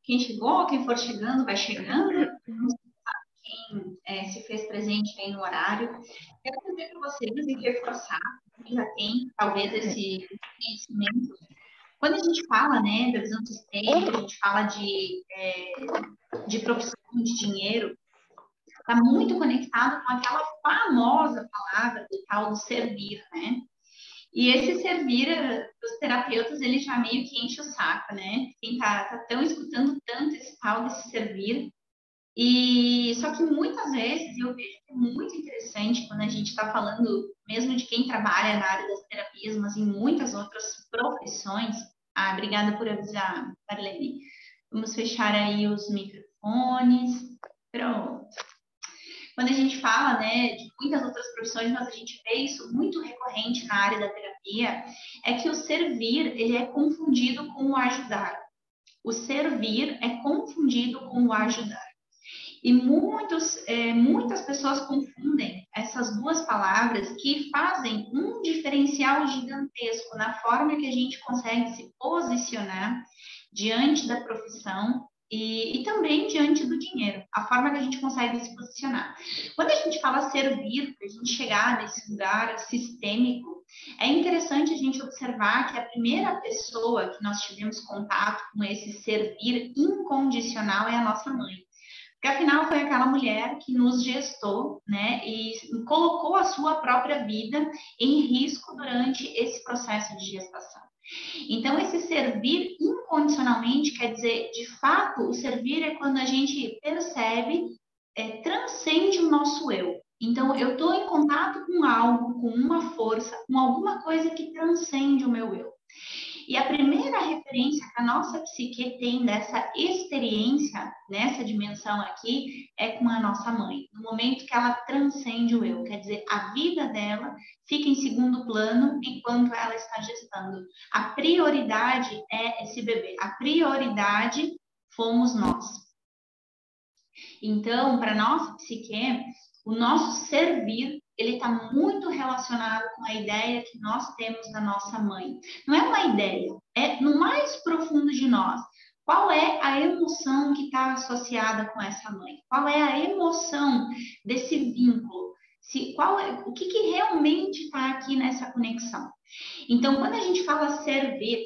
quem chegou, quem for chegando, vai chegando. Quem se fez presente aí no horário. Quero dizer para vocês e reforçar, quem já tem talvez esse conhecimento. Quando a gente fala, né, da visão sistêmica, a gente fala de profissão, de dinheiro, está muito conectado com aquela famosa palavra do tal do servir, né? E esse servir, os terapeutas, ele já meio que enche o saco, né? Quem tá tão escutando tanto esse tal desse servir. E só que muitas vezes eu vejo que é muito interessante quando a gente está falando, mesmo de quem trabalha na área das terapias, mas em muitas outras profissões. Ah, obrigada por avisar, Marlene. Vamos fechar aí os microfones. Pronto. Quando a gente fala, né, de muitas outras profissões, mas a gente vê isso muito recorrente na área da terapia, é que o servir, ele é confundido com o ajudar. O servir é confundido com o ajudar. E muitas pessoas confundem essas duas palavras que fazem um diferencial gigantesco na forma que a gente consegue se posicionar diante da profissão e também diante do dinheiro, a forma que a gente consegue se posicionar. Quando a gente fala servir, para a gente chegar nesse lugar sistêmico, é interessante a gente observar que a primeira pessoa que nós tivemos contato com esse servir incondicional é a nossa mãe. Porque, afinal, foi aquela mulher que nos gestou, né, e colocou a sua própria vida em risco durante esse processo de gestação. Então, esse servir incondicionalmente quer dizer, de fato, o servir é quando a gente percebe, transcende o nosso eu. Então, eu estou em contato com algo, com uma força, com alguma coisa que transcende o meu eu. E a primeira referência que a nossa psique tem dessa experiência, nessa dimensão aqui, é com a nossa mãe. No momento que ela transcende o eu, quer dizer, a vida dela fica em segundo plano enquanto ela está gestando. A prioridade é esse bebê. A prioridade fomos nós. Então, para a nossa psique, o nosso servir ele está muito relacionado com a ideia que nós temos da nossa mãe. Não é uma ideia, é no mais profundo de nós. Qual é a emoção que está associada com essa mãe? Qual é a emoção desse vínculo? O que realmente está aqui nessa conexão? Então, quando a gente fala servir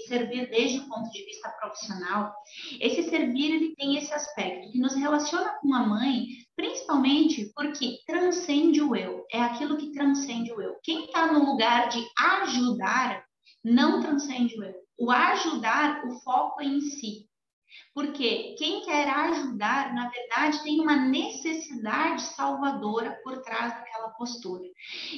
desde o ponto de vista profissional, esse servir ele tem esse aspecto que nos relaciona com a mãe, principalmente porque transcende o eu, é aquilo que transcende o eu. Quem está no lugar de ajudar não transcende o eu. O ajudar, o foco é em si. Porque quem quer ajudar, na verdade, tem uma necessidade salvadora por trás daquela postura.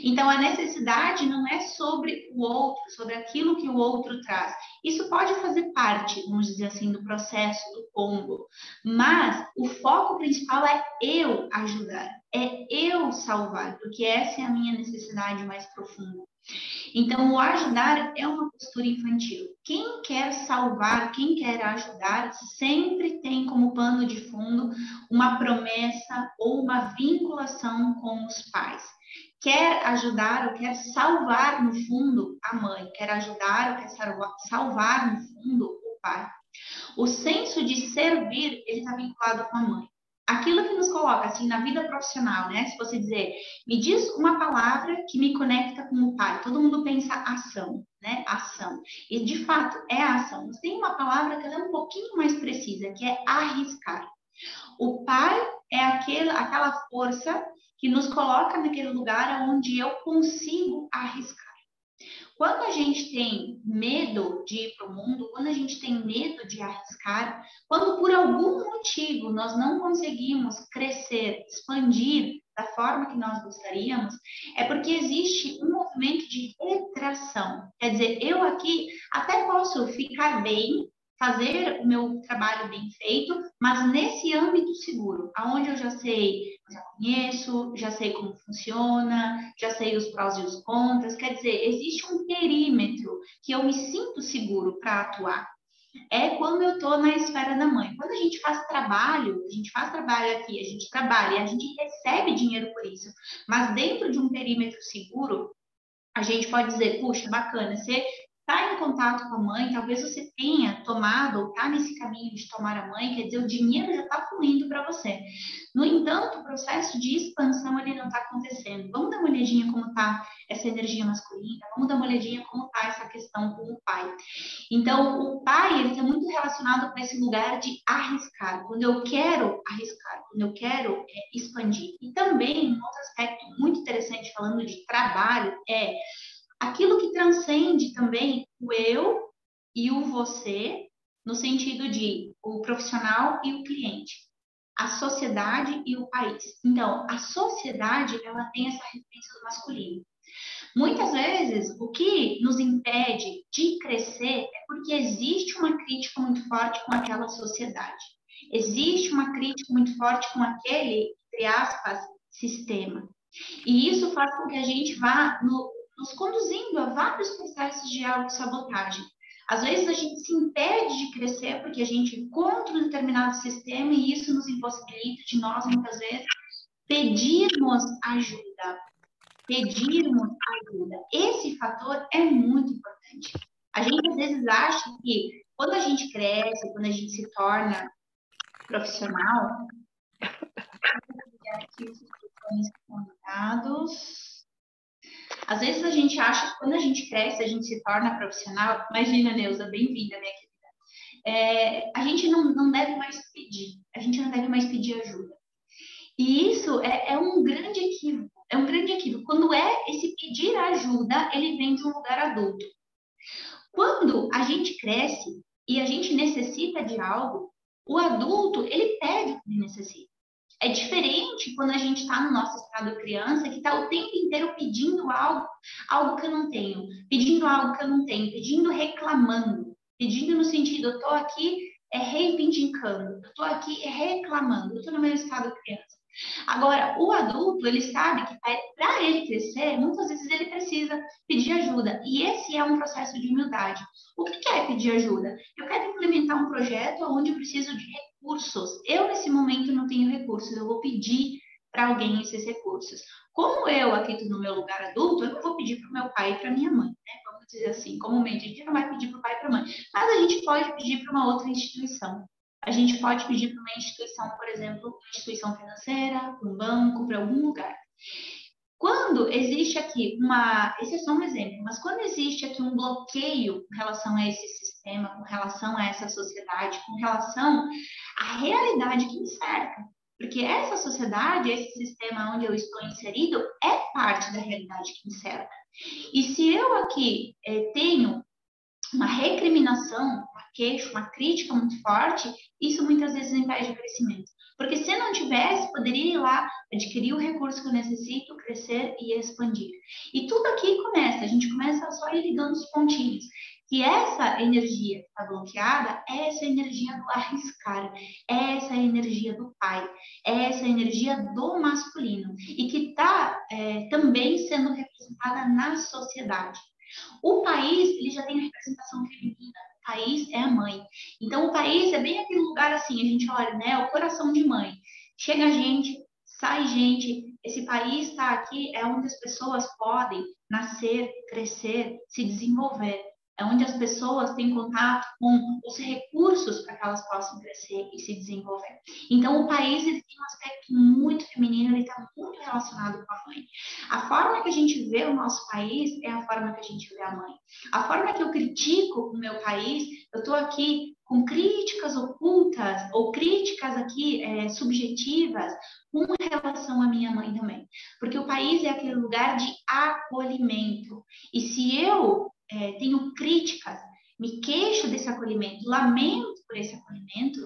Então, a necessidade não é sobre o outro, sobre aquilo que o outro traz. Isso pode fazer parte, vamos dizer assim, do processo do combo. Mas o foco principal é eu ajudar, é eu salvar, porque essa é a minha necessidade mais profunda. Então, o ajudar é uma postura infantil. Quem quer salvar, quem quer ajudar, sempre tem como pano de fundo uma promessa ou uma vinculação com os pais. Quer ajudar ou quer salvar, no fundo, a mãe. Quer ajudar ou quer salvar, no fundo, o pai. O senso de servir, ele está vinculado com a mãe. Aquilo que nos coloca assim na vida profissional, né? Se você dizer, me diz uma palavra que me conecta com o pai. Todo mundo pensa ação, né? Ação. E de fato é a ação. Mas tem uma palavra que ela é um pouquinho mais precisa, que é arriscar. O pai é aquela força que nos coloca naquele lugar onde eu consigo arriscar. Quando a gente tem medo de ir para o mundo, quando a gente tem medo de arriscar, quando por algum motivo nós não conseguimos crescer, expandir da forma que nós gostaríamos, é porque existe um movimento de retração. Quer dizer, eu aqui até posso ficar bem, fazer o meu trabalho bem feito, mas nesse âmbito seguro, aonde eu já sei, já conheço, já sei como funciona, já sei os prós e os contras. Quer dizer, existe um perímetro que eu me sinto seguro para atuar. É quando eu estou na esfera da mãe. Quando a gente faz trabalho aqui, a gente trabalha e a gente recebe dinheiro por isso, mas dentro de um perímetro seguro, a gente pode dizer, puxa, bacana, você está em contato com a mãe, talvez você tenha tomado ou está nesse caminho de tomar a mãe, quer dizer, o dinheiro já está fluindo para você. No entanto, o processo de expansão ele não está acontecendo. Vamos dar uma olhadinha como está essa energia masculina, vamos dar uma olhadinha como está essa questão com o pai. Então, o pai ele está muito relacionado com esse lugar de arriscar, quando eu quero arriscar, quando eu quero expandir. E também, um outro aspecto muito interessante falando de trabalho é aquilo que transcende também o eu e o você, no sentido de o profissional e o cliente, a sociedade e o país. Então, a sociedade, ela tem essa referência do masculino. Muitas vezes, o que nos impede de crescer é porque existe uma crítica muito forte com aquela sociedade. Existe uma crítica muito forte com aquele, entre aspas, sistema. E isso faz com que a gente vá nos conduzindo a vários processos de autossabotagem. Às vezes a gente se impede de crescer porque a gente encontra um determinado sistema e isso nos impossibilita de nós, muitas vezes, pedirmos ajuda. Pedirmos ajuda. Esse fator é muito importante. A gente às vezes acha que quando a gente cresce, quando a gente se torna profissional, aqui os microfones conectados. Às vezes a gente acha que quando a gente cresce, a gente se torna profissional. Imagina, Neuza, bem-vinda, minha querida. A gente não deve mais pedir, a gente não deve mais pedir ajuda. E isso é um grande equívoco, é um grande equívoco. Quando é esse pedir ajuda, ele vem de um lugar adulto. Quando a gente cresce e a gente necessita de algo, o adulto, ele pede o que ele necessita. É diferente quando a gente está no nosso estado criança, que está o tempo inteiro pedindo algo que eu não tenho, pedindo algo que eu não tenho, pedindo, reclamando, pedindo no sentido, eu estou aqui reivindicando, eu estou aqui reclamando, eu estou no meu estado criança. Agora, o adulto, ele sabe que para ele crescer, muitas vezes ele precisa pedir ajuda. E esse é um processo de humildade. O que é pedir ajuda? Eu quero implementar um projeto onde eu preciso de recursos. Eu, nesse momento, não tenho recursos. Eu vou pedir para alguém esses recursos. Como eu aqui estou no meu lugar adulto, eu não vou pedir para o meu pai e para minha mãe, né? Vamos dizer assim, comumente a gente não vai pedir para o pai e para a mãe. Mas a gente pode pedir para uma outra instituição. A gente pode pedir para uma instituição, por exemplo, uma instituição financeira, um banco, para algum lugar. Quando existe aqui esse é só um exemplo, mas quando existe aqui um bloqueio com relação a esse sistema, com relação a essa sociedade, com relação à realidade que me cerca, porque essa sociedade, esse sistema onde eu estou inserido, é parte da realidade que me cerca. E se eu aqui tenho uma recriminação, uma queixa, uma crítica muito forte, isso muitas vezes impede o crescimento. Porque se não tivesse, poderia ir lá, adquirir o recurso que eu necessito, crescer e expandir. E tudo aqui começa, a gente começa só ir ligando os pontinhos. Que essa energia que está bloqueada é essa energia do arriscar, é essa energia do pai, é essa energia do masculino. E que está também sendo representada na sociedade. O país, ele já tem a representação feminina. O país é a mãe. Então, o país é bem aquele lugar assim, a gente olha, né? O coração de mãe. Chega gente, sai gente. Esse país está aqui, é onde as pessoas podem nascer, crescer, se desenvolver. É onde as pessoas têm contato com os recursos para que elas possam crescer e se desenvolver. Então, o país ele tem um aspecto muito feminino, ele está muito relacionado com a mãe. A forma que a gente vê o nosso país é a forma que a gente vê a mãe. A forma que eu critico o meu país, eu estou aqui com críticas ocultas ou críticas aqui subjetivas com relação à minha mãe também. Porque o país é aquele lugar de acolhimento. E se eu tenho críticas, me queixo desse acolhimento, lamento por esse acolhimento,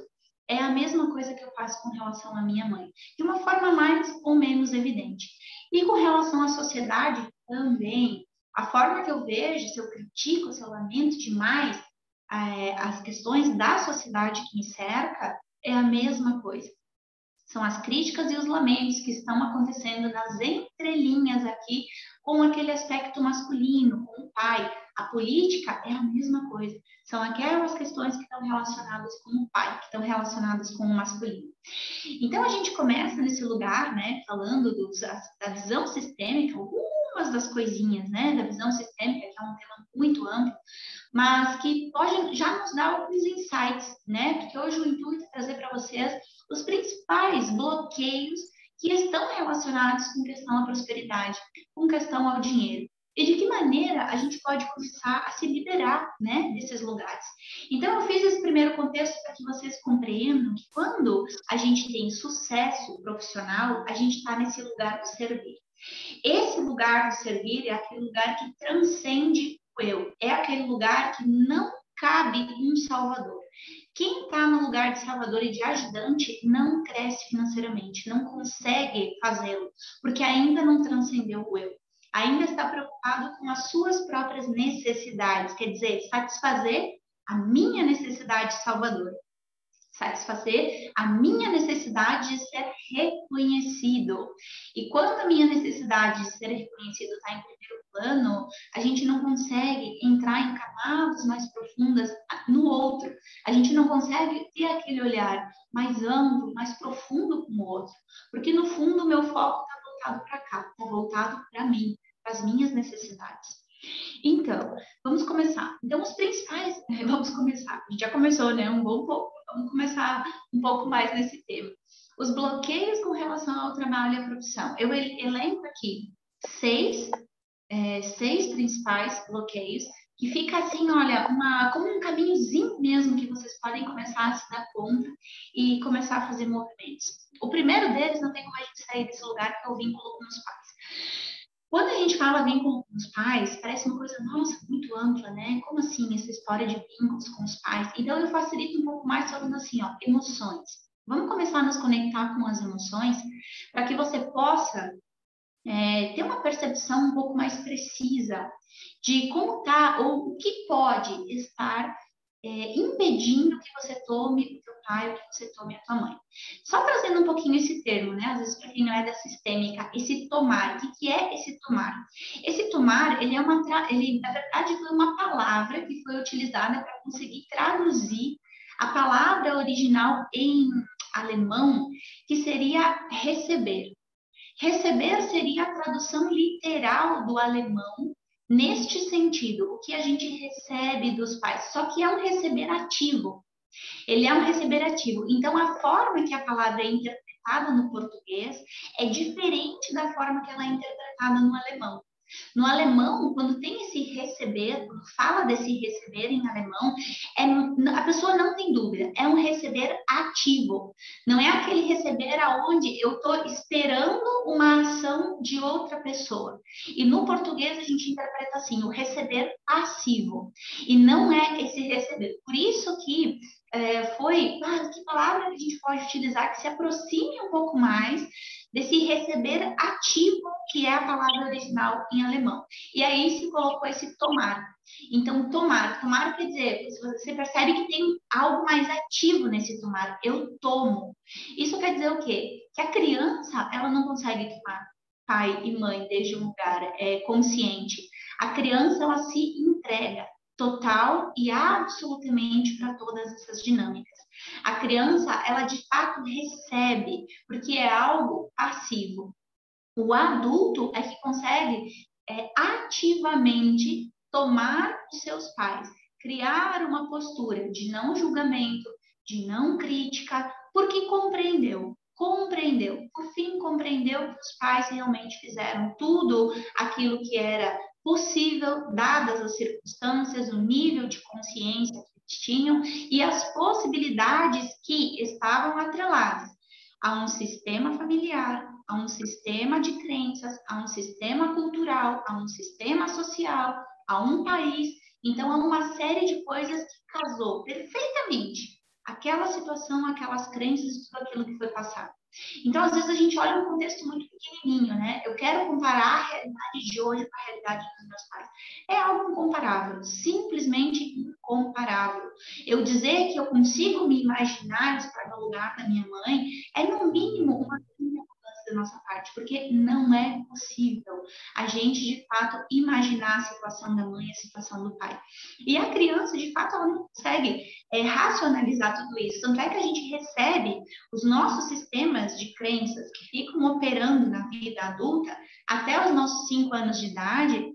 é a mesma coisa que eu faço com relação à minha mãe, de uma forma mais ou menos evidente. E com relação à sociedade também, a forma que eu vejo, se eu critico, se eu lamento demais as questões da sociedade que me cerca, é a mesma coisa. São as críticas e os lamentos que estão acontecendo nas entrelinhas aqui com aquele aspecto masculino, com o pai. A política é a mesma coisa. São aquelas questões que estão relacionadas com o pai, que estão relacionadas com o masculino. Então, a gente começa nesse lugar, né, falando da visão sistêmica, algumas das coisinhas, né, da visão sistêmica, que é um tema muito amplo, mas que pode já nos dar alguns insights, né? Porque hoje o intuito é trazer para vocês os principais bloqueios que estão relacionados com questão à prosperidade, com questão ao dinheiro. E de que maneira a gente pode começar a se liberar, né, desses lugares. Então, eu fiz esse primeiro contexto para que vocês compreendam que quando a gente tem sucesso profissional, a gente está nesse lugar do servir. Esse lugar do servir é aquele lugar que transcende o eu, é aquele lugar que não cabe um salvador. Quem está no lugar de salvador e de ajudante não cresce financeiramente, não consegue fazê-lo, porque ainda não transcendeu o eu. Ainda está preocupado com as suas próprias necessidades, quer dizer, satisfazer a minha necessidade salvadora, satisfazer a minha necessidade de ser reconhecido. E quando a minha necessidade de ser reconhecido está em primeiro plano, a gente não consegue entrar em camadas mais profundas no outro. A gente não consegue ter aquele olhar mais amplo, mais profundo com o outro. Porque, no fundo, o meu foco está voltado para cá, está voltado para mim, para as minhas necessidades. Então, vamos começar. Então, os principais... Vamos começar. A gente já começou, né? Um bom pouco. Vamos começar um pouco mais nesse tema. Os bloqueios com relação ao trabalho e à profissão. Eu elenco aqui seis principais bloqueios que fica assim, olha, como um caminhozinho mesmo que vocês podem começar a se dar conta e começar a fazer movimentos. O primeiro deles, não tem como a gente sair desse lugar, que é o vínculo com os pais. Quando a gente fala vínculo com os pais, parece uma coisa, nossa, muito ampla, né? Como assim, essa história de vínculos com os pais? Então, eu facilito um pouco mais falando assim, ó, emoções. Vamos começar a nos conectar com as emoções para que você possa ter uma percepção um pouco mais precisa de como está ou o que pode estar impedindo que você tome o teu pai ou que você tome a tua mãe. Só trazendo um pouquinho esse termo, né? Às vezes para quem não é da sistêmica, esse tomar. O que é esse tomar? Esse tomar, ele na verdade foi uma palavra que foi utilizada para conseguir traduzir a palavra original em alemão, que seria receber. Receber seria a tradução literal do alemão neste sentido, o que a gente recebe dos pais, só que é um receber ativo. Ele é um receber ativo. Então, a forma que a palavra é interpretada no português é diferente da forma que ela é interpretada no alemão. No alemão, quando tem esse receber, quando fala desse receber em alemão, a pessoa não tem dúvida, é um receber ativo. Não é aquele receber aonde eu estou esperando uma ação de outra pessoa. E no português a gente interpreta assim, o receber passivo. E não é esse receber. Por isso que que palavra que a gente pode utilizar que se aproxime um pouco mais desse receber ativo, que é a palavra original em alemão. E aí se colocou esse tomar. Então, tomar quer dizer, você percebe que tem algo mais ativo nesse tomar. Eu tomo. Isso quer dizer o quê? Que a criança, ela não consegue tomar pai e mãe desde um lugar consciente. A criança, ela se entrega total e absolutamente para todas essas dinâmicas. A criança, ela de fato recebe, porque é algo passivo. O adulto é que consegue ativamente tomar os seus pais, criar uma postura de não julgamento, de não crítica, porque compreendeu. Por fim, compreendeu que os pais realmente fizeram tudo aquilo que era possível, dadas as circunstâncias, o nível de consciência que eles tinham e as possibilidades que estavam atreladas a um sistema familiar, a um sistema de crenças, a um sistema cultural, a um sistema social, a um país. Então, há uma série de coisas que casou perfeitamente aquela situação, aquelas crenças e tudo aquilo que foi passado. Então, às vezes, a gente olha um contexto muito pequenininho, né? Eu quero comparar a realidade de hoje com a realidade dos meus pais. É algo incomparável, simplesmente incomparável. Eu dizer que eu consigo me imaginar estar no lugar da minha mãe é, no mínimo, uma da nossa parte, porque não é possível a gente, de fato, imaginar a situação da mãe, a situação do pai. E a criança, de fato, ela não consegue racionalizar tudo isso. Tanto é que a gente recebe Os nossos sistemas de crenças que ficam operando na vida adulta até os nossos 5 anos de idade,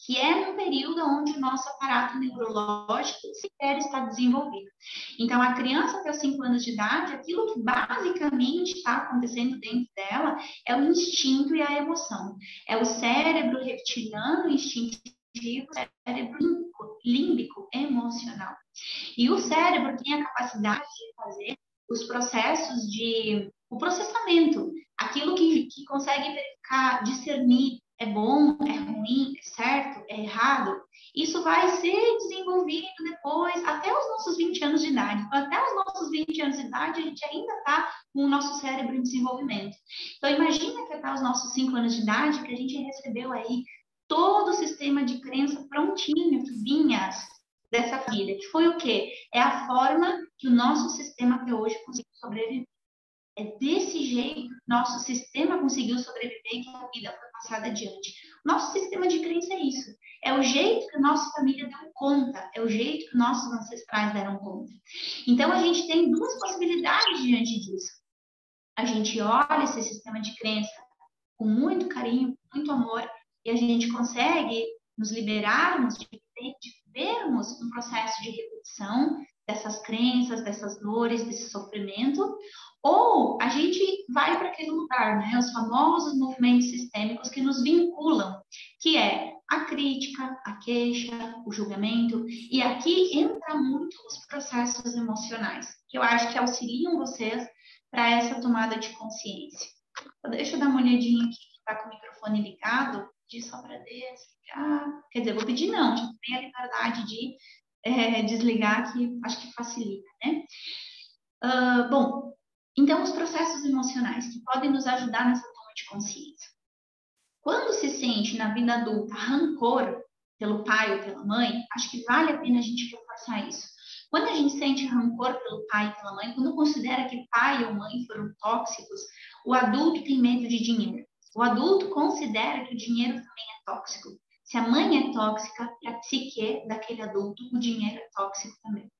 que é no período onde o nosso aparato neurológico sequer está desenvolvido. Então, a criança até os 5 anos de idade, aquilo que basicamente está acontecendo dentro dela é o instinto e a emoção. É o cérebro reptiliano instintivo, o cérebro límbico emocional. E o cérebro tem a capacidade de fazer os processos o processamento, aquilo que consegue verificar, discernir, é bom, é ruim, é certo, é errado, isso vai ser desenvolvido depois, até os nossos 20 anos de idade. Até os nossos 20 anos de idade, a gente ainda está com o nosso cérebro em desenvolvimento. Então, imagina que até os nossos 5 anos de idade, que a gente recebeu aí todo o sistema de crença prontinho, que vinha dessa família, que foi o quê? É a forma que o nosso sistema até hoje conseguiu sobreviver. É desse jeito que nosso sistema conseguiu sobreviver e que a vida foi passada adiante. Nosso sistema de crença é isso. É o jeito que a nossa família deu conta. É o jeito que nossos ancestrais deram conta. Então, a gente tem duas possibilidades diante disso. A gente olha esse sistema de crença com muito carinho, com muito amor, e a gente consegue nos liberarmos de vermos um processo de repetição dessas crenças, dessas dores, desse sofrimento, ou a gente vai para aquele lugar, né? Os famosos movimentos sistêmicos que nos vinculam, que é a crítica, a queixa, o julgamento, e aqui entra muito os processos emocionais, que eu acho que auxiliam vocês para essa tomada de consciência. Então, deixa eu dar uma olhadinha aqui, que está com o microfone ligado, pedir só para desligar. Quer dizer, vou pedir não, já tenho a liberdade de desligar, que acho que facilita, né? Bom, então os processos emocionais que podem nos ajudar nessa toma de consciência. Quando se sente na vida adulta rancor pelo pai ou pela mãe, acho que vale a pena a gente reforçar isso. Quando a gente sente rancor pelo pai e pela mãe, quando considera que pai ou mãe foram tóxicos, o adulto tem medo de dinheiro. O adulto considera que o dinheiro também é tóxico. Se a mãe é tóxica, para a psique daquele adulto, o dinheiro é tóxico também.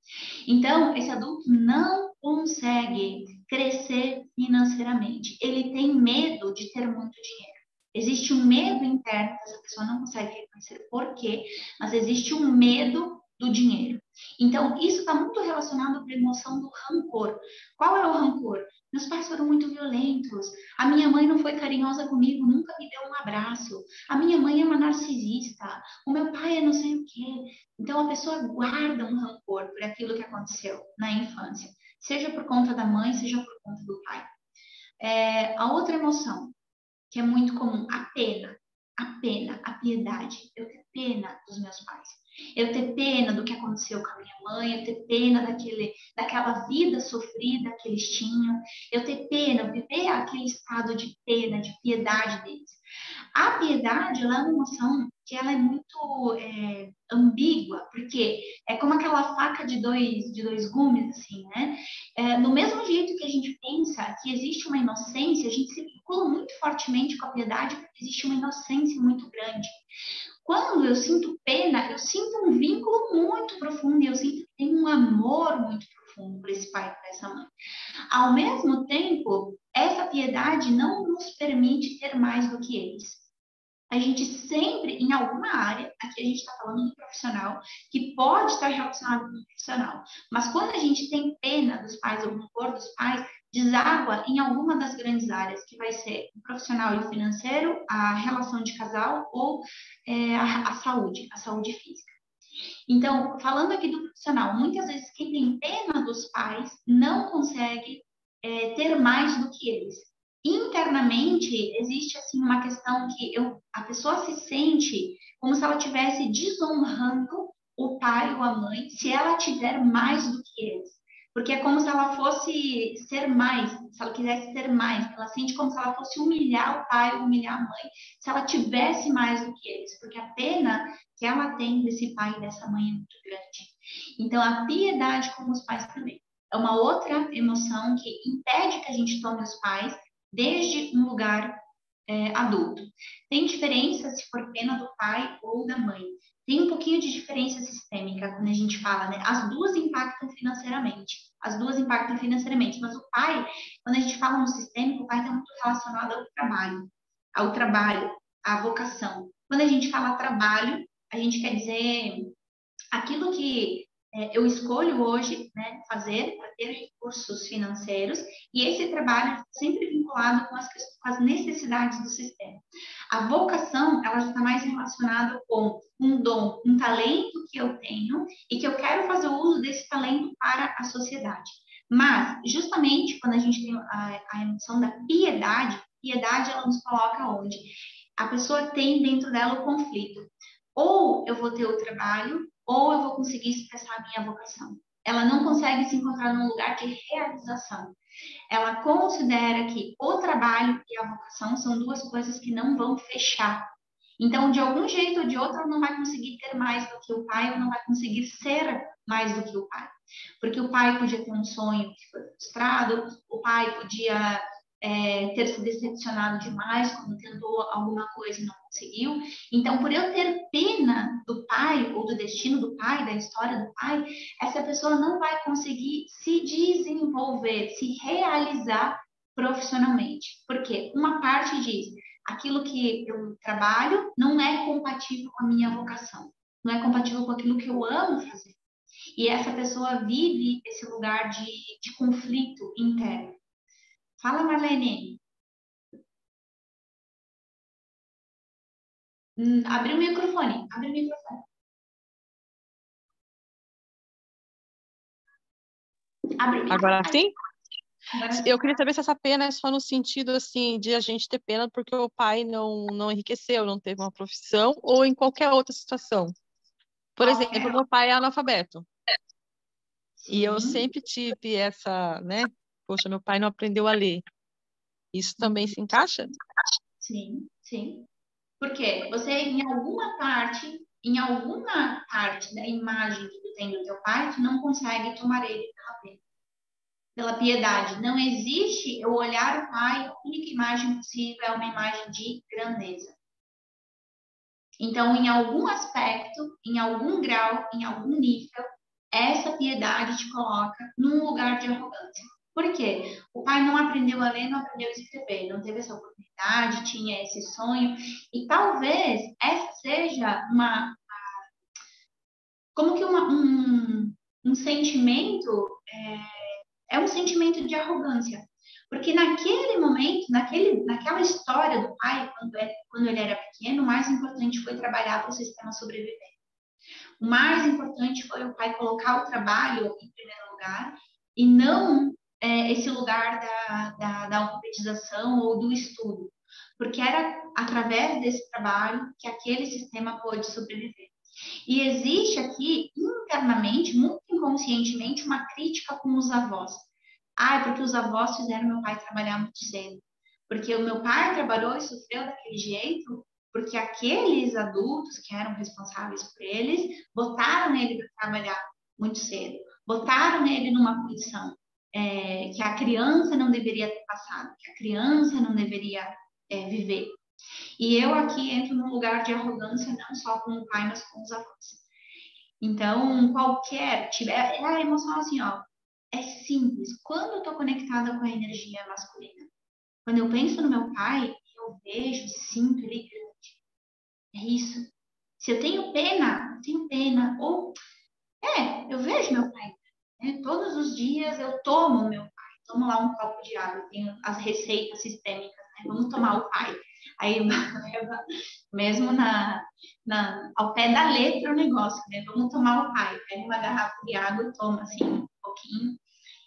Então, esse adulto não consegue crescer financeiramente. Ele tem medo de ter muito dinheiro. Existe um medo interno, que essa pessoa não consegue reconhecer por quê, mas existe um medo do dinheiro. Então, isso está muito relacionado com a emoção do rancor. Qual é o rancor? Meus pais foram muito violentos. A minha mãe não foi carinhosa comigo, nunca me deu um abraço. A minha mãe é uma narcisista. O meu pai é não sei o quê. Então, a pessoa guarda um rancor por aquilo que aconteceu na infância, seja por conta da mãe, seja por conta do pai. A outra emoção, que é muito comum, a pena, a piedade. Eu tenho pena dos meus pais. Eu ter pena do que aconteceu com a minha mãe, eu ter pena daquela vida sofrida que eles tinham, eu ter pena, viver aquele estado de pena, de piedade deles. A piedade, ela é uma emoção que ela é muito ambígua, porque é como aquela faca de dois gumes, assim, né? No mesmo jeito que a gente pensa que existe uma inocência, a gente se vincula muito fortemente com a piedade, porque existe uma inocência muito grande. Quando eu sinto pena, eu sinto um vínculo muito profundo, eu sinto que tem um amor muito profundo por esse pai e por essa mãe. Ao mesmo tempo, essa piedade não nos permite ter mais do que eles. A gente sempre, em alguma área, aqui a gente está falando do profissional, que pode estar relacionado com o profissional, mas quando a gente tem pena dos pais ou rancor dos pais, deságua em alguma das grandes áreas, que vai ser o profissional e o financeiro, a relação de casal ou a saúde física. Então, falando aqui do profissional, muitas vezes quem tem pena dos pais não consegue ter mais do que eles. Internamente, existe assim uma questão que a pessoa se sente como se ela estivesse desonrando o pai ou a mãe se ela tiver mais do que eles. Porque é como se ela fosse ser mais, se ela quisesse ser mais. Ela sente como se ela fosse humilhar o pai ou humilhar a mãe se ela tivesse mais do que eles. Porque a pena que ela tem desse pai e dessa mãe é muito grande. Então, a piedade com os pais também é uma outra emoção que impede que a gente tome os pais desde um lugar adulto. Tem diferença se for pena do pai ou da mãe. Tem um pouquinho de diferença sistêmica quando a gente fala, né? As duas impactam financeiramente. Mas o pai, Quando a gente fala no sistêmico, o pai está muito relacionado ao trabalho, à vocação. Quando a gente fala trabalho, a gente quer dizer aquilo que eu escolho hoje, né, fazer para ter recursos financeiros, e esse trabalho está sempre vinculado com as necessidades do sistema. A vocação, ela está mais relacionada com um dom, um talento que eu tenho e que eu quero fazer o uso desse talento para a sociedade. Mas, justamente, quando a gente tem a emoção da piedade, piedade ela nos coloca onde? A pessoa tem dentro dela o conflito. Ou eu vou ter o trabalho, ou eu vou conseguir expressar a minha vocação. Ela não consegue se encontrar num lugar de realização. Ela considera que o trabalho e a vocação são duas coisas que não vão fechar. Então, de algum jeito ou de outro, ela não vai conseguir ter mais do que o pai, ou não vai conseguir ser mais do que o pai. Porque o pai podia ter um sonho que foi frustrado, o pai podia ter se decepcionado demais quando tentou alguma coisa e não conseguiu. Então, por eu ter pena do pai, ou do destino do pai, da história do pai, essa pessoa não vai conseguir se desenvolver, se realizar profissionalmente. Porque uma parte diz, aquilo que eu trabalho não é compatível com a minha vocação, não é compatível com aquilo que eu amo fazer. E essa pessoa vive esse lugar de conflito interno. Fala, Marlene. Abre o microfone, abre o microfone. Abre o microfone. Agora sim? Agora sim. Eu queria saber se essa pena é só no sentido, assim, de a gente ter pena porque o pai não enriqueceu, não teve uma profissão, ou em qualquer outra situação. Por exemplo, meu pai é analfabeto. E eu sempre tive essa, né? Poxa, meu pai não aprendeu a ler. Isso também se encaixa? Sim, sim. Porque você, em alguma parte da imagem que tu tem do teu pai, tu não consegue tomar ele pela piedade. Não existe eu olhar o pai, a única imagem possível é uma imagem de grandeza. Então, em algum aspecto, em algum grau, em algum nível, essa piedade te coloca num lugar de arrogância. Por quê? O pai não aprendeu a ler, não aprendeu a escrever, não teve essa oportunidade, tinha esse sonho, e talvez essa seja como que um sentimento, um sentimento de arrogância. Porque naquele momento, naquela história do pai, quando ele era pequeno, o mais importante foi trabalhar para o sistema sobreviver. O mais importante foi o pai colocar o trabalho em primeiro lugar e não esse lugar da alfabetização ou do estudo. Porque era através desse trabalho que aquele sistema pôde sobreviver. E existe aqui, internamente, muito inconscientemente, uma crítica com os avós. Ah, é porque os avós fizeram meu pai trabalhar muito cedo. Porque o meu pai trabalhou e sofreu daquele jeito, porque aqueles adultos que eram responsáveis por eles botaram ele para trabalhar muito cedo, botaram ele numa condição que a criança não deveria ter passado, que a criança não deveria viver. E eu aqui entro num lugar de arrogância, não só com o pai, mas com os avós. Então, é a emoção assim, ó, é simples. Quando eu estou conectada com a energia masculina, quando eu penso no meu pai, eu vejo, sinto ele grande. É isso. Se eu tenho pena, eu tenho pena. Ou, eu vejo meu pai. Né? Todos os dias eu tomo meu pai. Tomo lá um copo de água. Eu tenho as receitas sistêmicas. Né? Vamos tomar o pai. Aí mesmo ao pé da letra o negócio, né? Vamos tomar o pai. Pega uma garrafa de água e toma assim um pouquinho.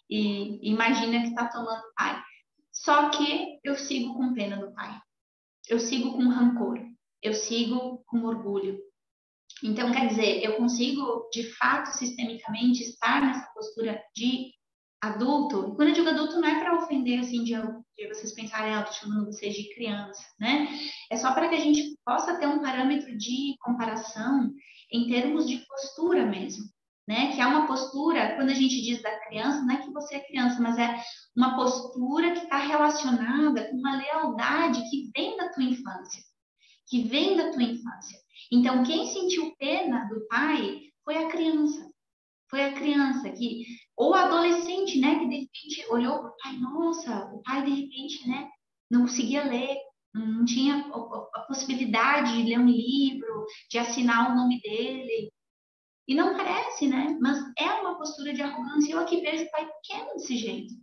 E imagina que está tomando o pai. Só que eu sigo com pena do pai. Eu sigo com rancor. Eu sigo com orgulho. Então, quer dizer, eu consigo, de fato, sistemicamente, estar nessa postura de adulto. E quando eu digo adulto, não é para ofender, assim, de vocês pensarem, eu tô chamando vocês de criança, né? É só para que a gente possa ter um parâmetro de comparação em termos de postura mesmo. Né? Que é uma postura, quando a gente diz da criança, não é que você é criança, mas é uma postura que está relacionada com uma lealdade que vem da tua infância. Que vem da tua infância. Então, quem sentiu pena do pai foi a criança. Foi a criança que Ou o adolescente, né, que de repente olhou para o pai, nossa, o pai de repente, né, não conseguia ler, não tinha a possibilidade de ler um livro, de assinar o nome dele. E não parece, né? Mas é uma postura de arrogância. Eu aqui vejo o pai pequeno desse jeito.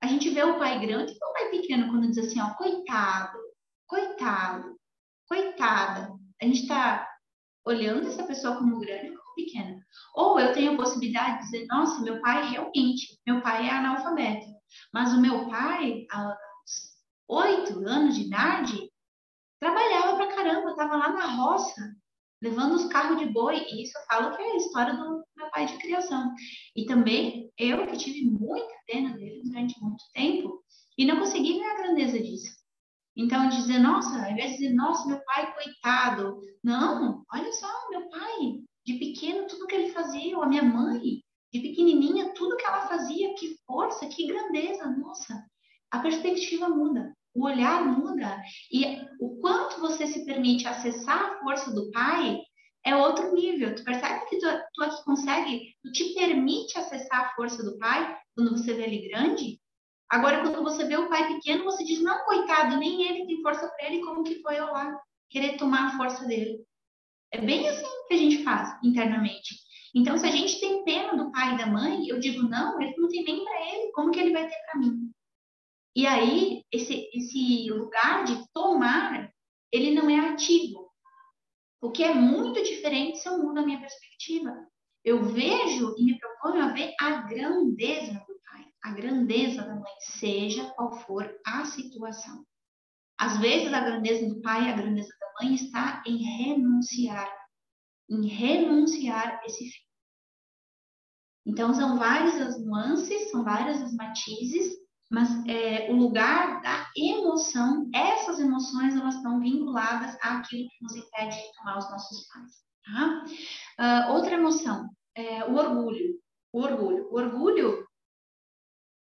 A gente vê o pai grande e o pai pequeno quando diz assim, ó, coitado, coitado, coitada. A gente está olhando essa pessoa como grande ou como pequena. Ou eu tenho a possibilidade de dizer, nossa, meu pai realmente, meu pai é analfabeto. Mas o meu pai, aos 8 anos de idade, trabalhava pra caramba, estava lá na roça, levando os carros de boi. E isso eu falo que é a história do meu pai de criação. E também eu que tive muita pena dele durante muito tempo e não consegui ver a grandeza disso. Então, dizer, nossa, ao invés de dizer, nossa, meu pai, coitado. Não, olha só, meu pai, de pequeno, tudo que ele fazia, ou a minha mãe, de pequenininha, tudo que ela fazia, que força, que grandeza, nossa. A perspectiva muda, o olhar muda. E o quanto você se permite acessar a força do pai é outro nível. Tu percebe que tu aqui consegue, tu te permite acessar a força do pai quando você vê ele grande? Agora, quando você vê o pai pequeno, você diz, não, coitado, nem ele tem força para ele, como que foi eu lá querer tomar a força dele? É bem assim que a gente faz internamente. Então, se a gente tem pena do pai e da mãe, eu digo, não, ele não tem nem para ele, como que ele vai ter para mim? E aí, esse lugar de tomar, ele não é ativo, o que é muito diferente se eu mudo a minha perspectiva. Eu vejo e me proponho a ver a grandeza do pai, a grandeza da mãe, seja qual for a situação. Às vezes, a grandeza do pai e a grandeza da mãe está em renunciar esse filho. Então, são várias as nuances, são várias as matizes, mas o lugar da emoção, essas emoções, elas estão vinculadas àquilo que nos impede de tomar os nossos pais. Tá? Outra emoção, o orgulho. O orgulho,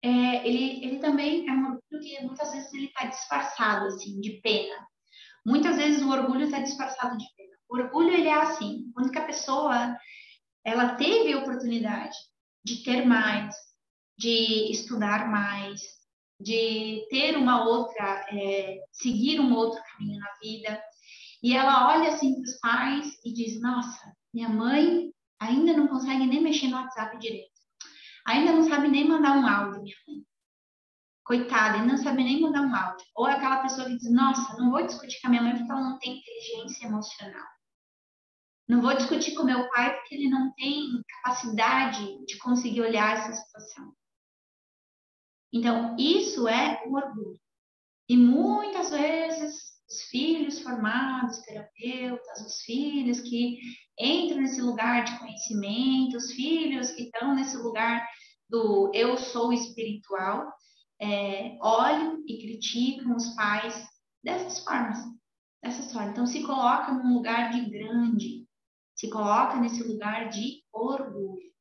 ele também é um orgulho que muitas vezes ele está disfarçado, assim, de pena. Muitas vezes o orgulho está disfarçado de pena. O orgulho, ele é assim, quando que a pessoa, ela teve a oportunidade de ter mais, de estudar mais, de ter uma outra, seguir um outro caminho na vida. E ela olha assim para os pais e diz, nossa, minha mãe ainda não consegue nem mexer no WhatsApp direito. Ainda não sabe nem mandar um áudio, minha mãe. Coitada, ainda não sabe nem mandar um áudio. Ou é aquela pessoa que diz, nossa, não vou discutir com a minha mãe porque ela não tem inteligência emocional. Não vou discutir com meu pai porque ele não tem capacidade de conseguir olhar essa situação. Então, isso é o orgulho. E muitas vezes, os filhos formados, terapeutas, os filhos que entram nesse lugar de conhecimento, os filhos que estão nesse lugar do eu sou espiritual, olham e criticam os pais dessas formas. Então, se coloca num lugar de grande, se coloca nesse lugar de orgulho.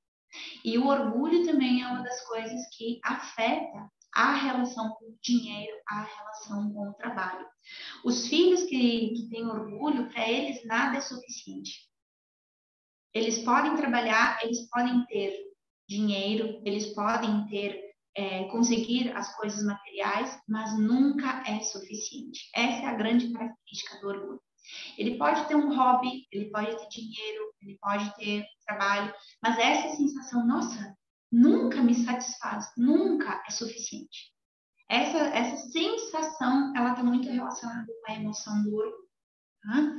E o orgulho também é uma das coisas que afeta a relação com o dinheiro, a relação com o trabalho. Os filhos que têm orgulho, para eles nada é suficiente. Eles podem trabalhar, eles podem ter dinheiro, eles podem ter, conseguir as coisas materiais, mas nunca é suficiente. Essa é a grande característica do orgulho. Ele pode ter um hobby, ele pode ter dinheiro, ele pode ter trabalho, mas essa sensação, nossa, nunca me satisfaz, nunca é suficiente. Essa sensação, ela está muito relacionada com a emoção do orgulho. Tá?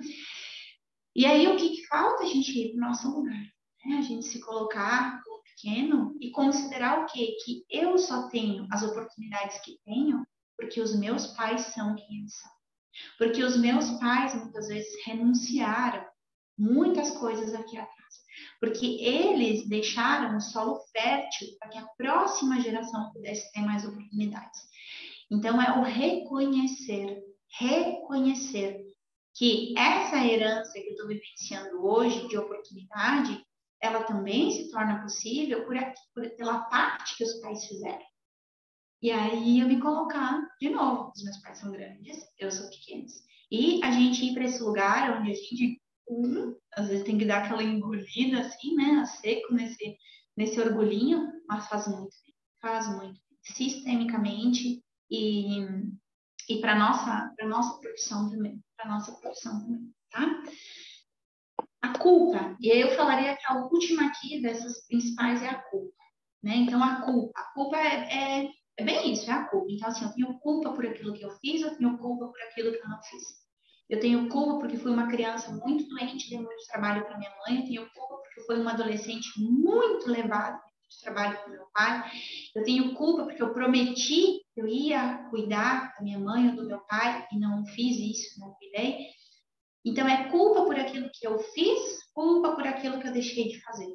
E aí, o que falta a gente ir para o nosso lugar? Né? A gente se colocar como pequeno e considerar o quê? Que eu só tenho as oportunidades que tenho porque os meus pais são quem eles são. Porque os meus pais, muitas vezes, renunciaram muitas coisas aqui atrás. Porque eles deixaram o solo fértil para que a próxima geração pudesse ter mais oportunidades. Então, é o reconhecer que essa herança que eu estou vivenciando hoje de oportunidade, ela também se torna possível pela parte que os pais fizeram. E aí eu me colocar de novo. Os meus pais são grandes, eu sou pequena. E a gente ir para esse lugar onde a gente, às vezes, tem que dar aquela engolida assim, né, a seco nesse orgulhinho, mas faz muito bem. Faz muito bem. Sistemicamente e para nossa profissão também. Para nossa profissão também, tá? A culpa, e aí eu falaria que a última aqui dessas principais é a culpa, né? Então, a culpa é bem isso, é a culpa. Então, assim, eu tenho culpa por aquilo que eu fiz, eu tenho culpa por aquilo que eu não fiz. Eu tenho culpa porque fui uma criança muito doente, dei muito trabalho para minha mãe, eu tenho culpa porque fui uma adolescente muito levada de trabalho com meu pai, eu tenho culpa porque eu prometi que eu ia cuidar da minha mãe ou do meu pai e não fiz isso, não cuidei. Então, é culpa por aquilo que eu fiz, culpa por aquilo que eu deixei de fazer,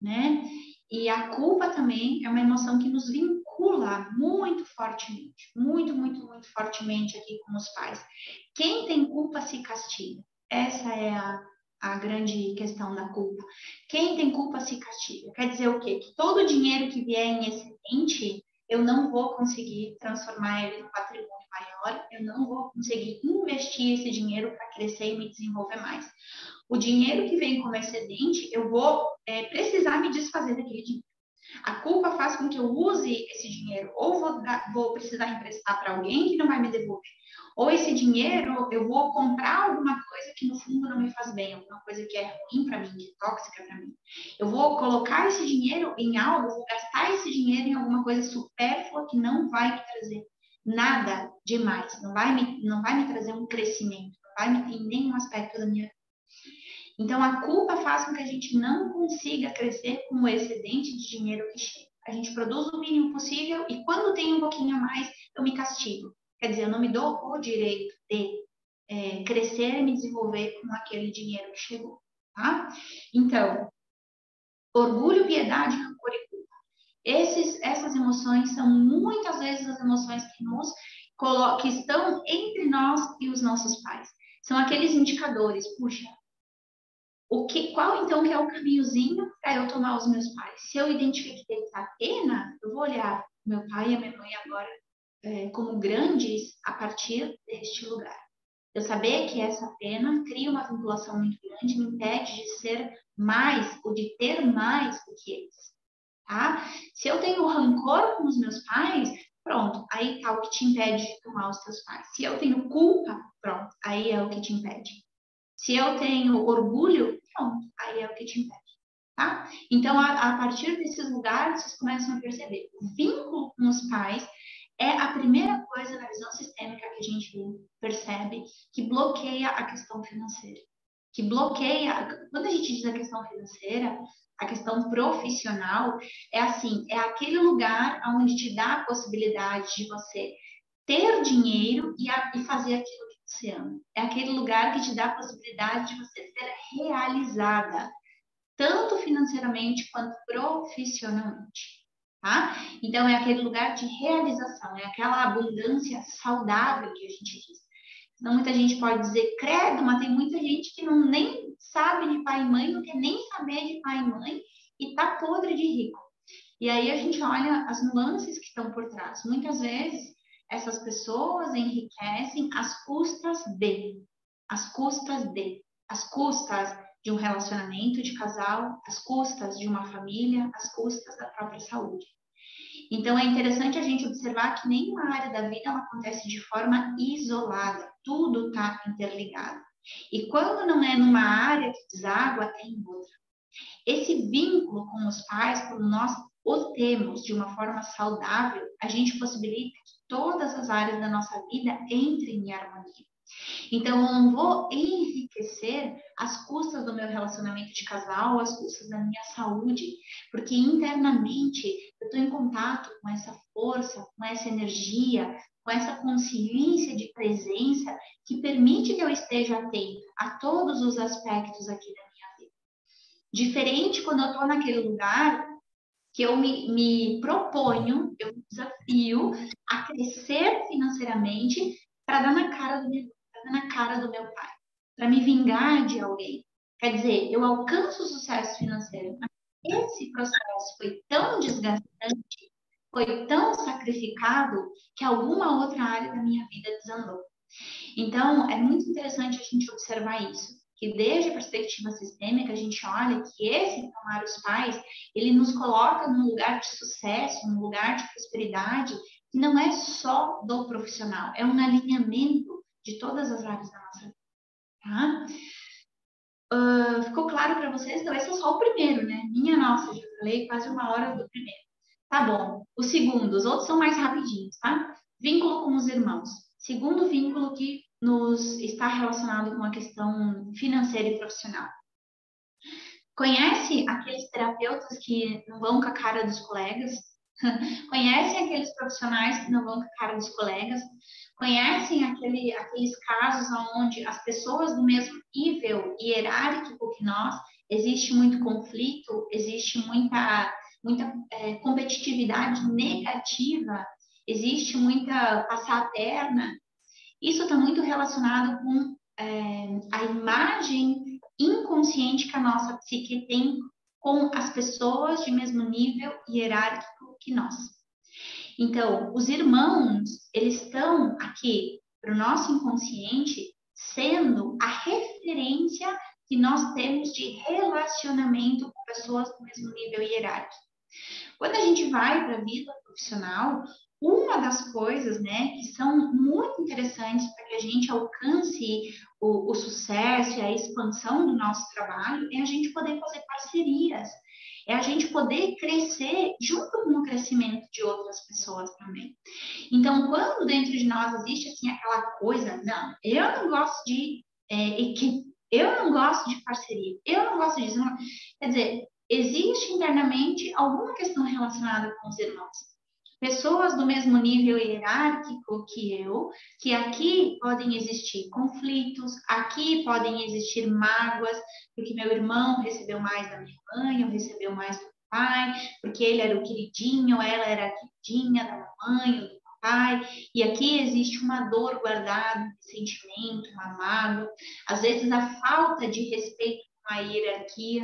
né? E a culpa também é uma emoção que nos vincula muito fortemente, muito fortemente aqui com os pais. Quem tem culpa se castiga. Essa é a grande questão da culpa. Quem tem culpa se castiga. Quer dizer o quê? Que todo o dinheiro que vier em excedente, eu não vou conseguir transformar ele no patrimônio maior, eu não vou conseguir investir esse dinheiro para crescer e me desenvolver mais. O dinheiro que vem como excedente, eu vou precisar me desfazer daquele dinheiro. A culpa faz com que eu use esse dinheiro, ou vou precisar emprestar para alguém que não vai me devolver, ou esse dinheiro eu vou comprar alguma coisa que no fundo não me faz bem, alguma coisa que é ruim para mim, que é tóxica para mim. Eu vou colocar esse dinheiro em algo, vou gastar esse dinheiro em alguma coisa supérflua que não vai me trazer nada demais, não vai me trazer um crescimento, não vai me em nenhum aspecto da minha vida. Então, a culpa faz com que a gente não consiga crescer com o excedente de dinheiro que chega. A gente produz o mínimo possível e quando tem um pouquinho a mais, eu me castigo. Quer dizer, eu não me dou o direito de crescer e me desenvolver com aquele dinheiro que chegou, tá? Então, orgulho, piedade, rancor e culpa. Essas emoções são muitas vezes as emoções que estão entre nós e os nossos pais. São aqueles indicadores, puxa, qual então que é o caminhozinho para eu tomar os meus pais? Se eu identifiquei a pena, eu vou olhar meu pai e a minha mãe agora como grandes a partir deste lugar. Eu saber que essa pena cria uma vinculação muito grande, me impede de ser mais, ou de ter mais do que eles. Tá? Se eu tenho rancor com os meus pais, pronto, aí tá o que te impede de tomar os teus pais. Se eu tenho culpa, pronto, aí é o que te impede. Se eu tenho orgulho, pronto, aí é o que te impede, tá? Então, a partir desses lugares, vocês começam a perceber. O vínculo com os pais é a primeira coisa na visão sistêmica que a gente percebe que bloqueia a questão financeira. Que bloqueia, quando a gente diz a questão financeira, a questão profissional, é assim, é aquele lugar onde te dá a possibilidade de você ter dinheiro e fazer aquilo que você ama. É aquele lugar que te dá a possibilidade de você ser realizada, tanto financeiramente quanto profissionalmente. Tá? Então, é aquele lugar de realização, é aquela abundância saudável que a gente diz. Não muita gente pode dizer credo, mas tem muita gente que não nem sabe de pai e mãe, não quer nem saber de pai e mãe e tá podre de rico. E aí a gente olha as nuances que estão por trás. Muitas vezes essas pessoas enriquecem às custas de um relacionamento de casal, às custas de uma família, às custas da própria saúde. Então, é interessante a gente observar que nenhuma área da vida ela acontece de forma isolada. Tudo está interligado. E quando não é numa área que deságua, é em outra. Esse vínculo com os pais, quando nós o temos de uma forma saudável, a gente possibilita que todas as áreas da nossa vida entrem em harmonia. Então, eu não vou enriquecer às custas do meu relacionamento de casal, às custas da minha saúde, porque internamente eu estou em contato com essa força, com essa energia, com essa consciência de presença que permite que eu esteja atenta a todos os aspectos aqui da minha vida. Diferente quando eu estou naquele lugar que eu me proponho, eu me desafio a crescer financeiramente para dar na cara do meu pai, para me vingar de alguém. Quer dizer, eu alcanço o sucesso financeiro, mas esse processo foi tão desgastante, foi tão sacrificado, que alguma outra área da minha vida desandou. Então, é muito interessante a gente observar isso, que desde a perspectiva sistêmica a gente olha que esse formar os pais, ele nos coloca num lugar de sucesso, num lugar de prosperidade, que não é só do profissional, é um alinhamento de todas as áreas da nossa vida, tá? Ficou claro para vocês? Então, esse é só o primeiro, né? Minha nossa, já falei quase uma hora do primeiro. Tá bom. O segundo, os outros são mais rapidinhos, tá? Vínculo com os irmãos. Segundo vínculo que nos está relacionado com a questão financeira e profissional. Conhece aqueles terapeutas que não vão com a cara dos colegas? Conhecem aqueles profissionais que não vão com a cara dos colegas? Conhecem aqueles casos onde as pessoas do mesmo nível hierárquico que nós, existe muito conflito, existe muita competitividade negativa, existe muita passar a perna? Isso está muito relacionado com a imagem inconsciente que a nossa psique tem com as pessoas de mesmo nível hierárquico que nós. Então, os irmãos, eles estão aqui para o nosso inconsciente sendo a referência que nós temos de relacionamento com pessoas do mesmo nível hierárquico. Quando a gente vai para a vida profissional, uma das coisas, né, que são muito interessantes para que a gente alcance o sucesso e a expansão do nosso trabalho é a gente poder fazer parcerias, é a gente poder crescer junto com o crescimento de outras pessoas também. Então, quando dentro de nós existe assim aquela coisa, não, eu não gosto de equipe, eu não gosto de parceria, eu não gosto disso, não, quer dizer, existe internamente alguma questão relacionada com os irmãos. Pessoas do mesmo nível hierárquico que eu, que aqui podem existir conflitos, aqui podem existir mágoas, porque meu irmão recebeu mais da minha mãe, ou recebeu mais do pai, porque ele era o queridinho, ela era a queridinha da mamãe ou do papai, e aqui existe uma dor guardada, um sentimento, uma mágoa, às vezes a falta de respeito a hierarquia.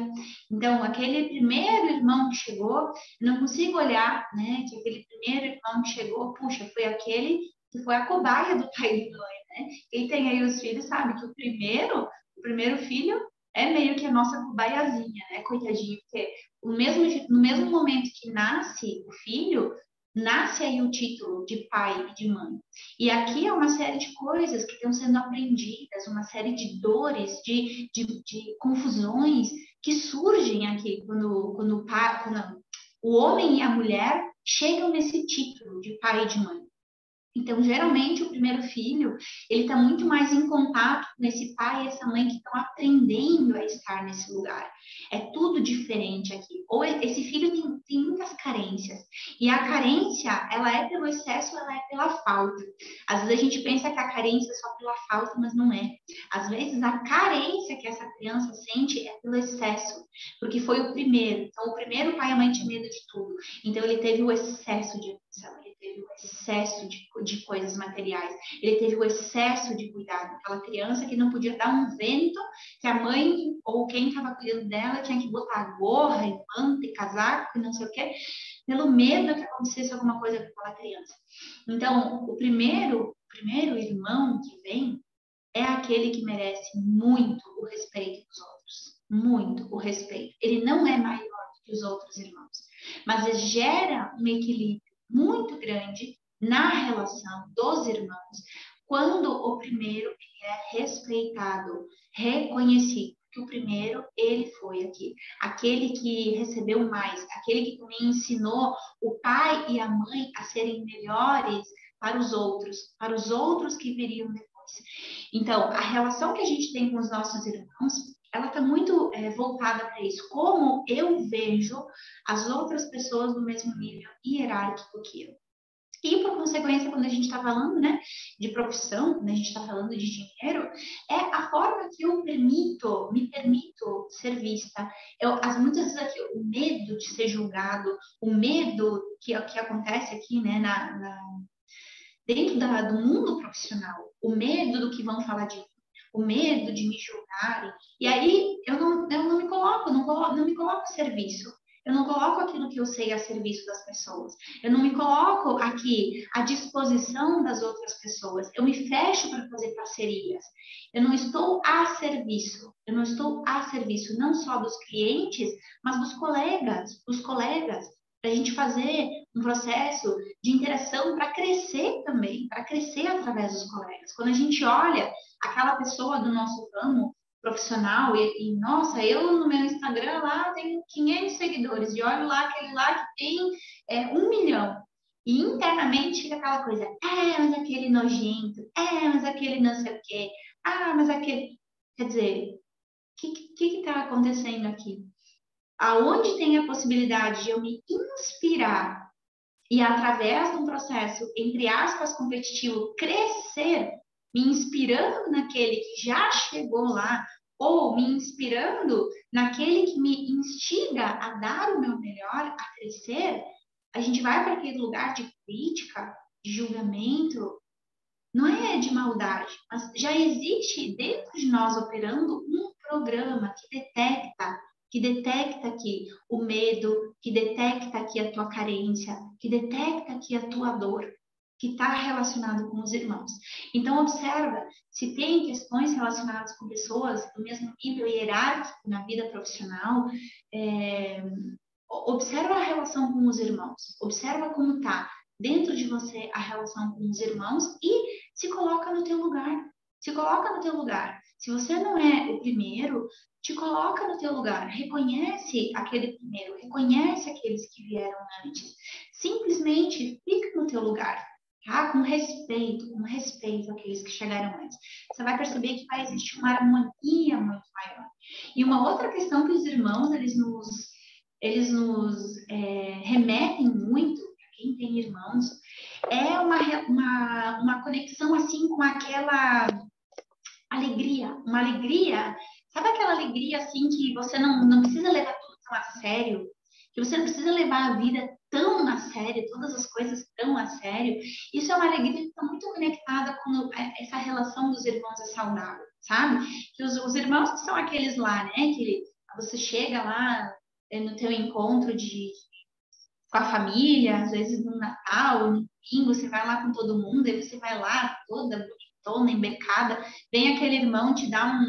Então, aquele primeiro irmão que chegou, eu não consigo olhar, né, que aquele primeiro irmão que chegou, puxa, foi aquele que foi a cobaia do pai e da mãe, né? Quem tem aí os filhos sabe que o primeiro filho é meio que a nossa cobaiazinha, né, coitadinho, porque no mesmo momento que nasce o filho, nasce aí o título de pai e de mãe. E aqui é uma série de coisas que estão sendo aprendidas, uma série de dores, de confusões que surgem aqui quando o homem e a mulher chegam nesse título de pai e de mãe. Então, geralmente, o primeiro filho, ele está muito mais em contato com esse pai e essa mãe que estão aprendendo a estar nesse lugar. É tudo diferente aqui. Ou esse filho tem muitas carências. E a carência, ela é pelo excesso, ela é pela falta. Às vezes a gente pensa que a carência é só pela falta, mas não é. Às vezes a carência que essa criança sente é pelo excesso. Porque foi o primeiro. Então, o primeiro pai e a mãe tinham medo de tudo. Então, ele teve o excesso de atenção, ele teve o excesso de coisas materiais, ele teve o excesso de cuidado. Aquela criança que não podia dar um vento, que a mãe ou quem estava cuidando dela tinha que botar gorra e manta e casaco e não sei o quê, pelo medo que acontecesse alguma coisa com aquela criança. Então, o primeiro irmão que vem é aquele que merece muito o respeito dos outros. Muito o respeito. Ele não é maior que os outros irmãos, mas gera um equilíbrio muito grande na relação dos irmãos quando o primeiro é respeitado, reconhecido. Que o primeiro, ele foi aquele que recebeu mais, aquele que também ensinou o pai e a mãe a serem melhores para os outros que viriam depois. Então, a relação que a gente tem com os nossos irmãos, ela está muito voltada para isso. Como eu vejo as outras pessoas do mesmo nível hierárquico que eu. E, por consequência, quando a gente está falando, né, de profissão, quando a gente está falando de dinheiro, é a forma que eu me permito ser vista. Muitas vezes aqui, o medo de ser julgado, o medo que acontece aqui, né, dentro do mundo profissional, o medo do que vão falar de mim, o medo de me julgarem. E aí eu não me coloco, não me coloco a serviço. Eu não coloco aquilo que eu sei a serviço das pessoas. Eu não me coloco aqui à disposição das outras pessoas. Eu me fecho para fazer parcerias. Eu não estou a serviço. Eu não estou a serviço não só dos clientes, mas dos colegas, para a gente fazer um processo de interação para crescer também, para crescer através dos colegas. Quando a gente olha aquela pessoa do nosso ramo profissional e nossa, eu no meu Instagram lá tenho 500 seguidores e olho lá aquele lá que tem 1 milhão. E internamente fica aquela coisa, mas aquele nojento, mas aquele não sei o quê, mas aquele... Quer dizer, o que está acontecendo aqui? Aonde tem a possibilidade de eu me inspirar e através de um processo, entre aspas, competitivo, crescer, me inspirando naquele que já chegou lá, ou me inspirando naquele que me instiga a dar o meu melhor, a crescer, a gente vai para aquele lugar de crítica, de julgamento, não é de maldade, mas já existe dentro de nós operando um programa que detecta aqui o medo, que detecta aqui a tua carência, que detecta aqui a tua dor, que está relacionado com os irmãos. Então, observa se tem questões relacionadas com pessoas do mesmo nível hierárquico na vida profissional, observa a relação com os irmãos, observa como está dentro de você a relação com os irmãos e se coloca no teu lugar. Se coloca no teu lugar. Se você não é o primeiro, te coloca no teu lugar. Reconhece aquele primeiro, reconhece aqueles que vieram antes. Simplesmente fica no teu lugar, tá? Com respeito àqueles que chegaram antes. Você vai perceber que vai existir uma harmonia muito maior. E uma outra questão que os irmãos, eles nos remetem muito, quem tem irmãos, é uma conexão assim com aquela alegria, uma alegria, sabe aquela alegria assim que você não precisa levar tudo tão a sério, que você não precisa levar a vida tão a sério, todas as coisas tão a sério. Isso é uma alegria que está muito conectada com essa relação dos irmãos é saudável, sabe? Que os irmãos que são aqueles lá, né, que você chega lá no teu encontro com a família, às vezes no Natal, no domingo, você vai lá com todo mundo, aí você vai lá toda bonitona, embecada, vem aquele irmão te dá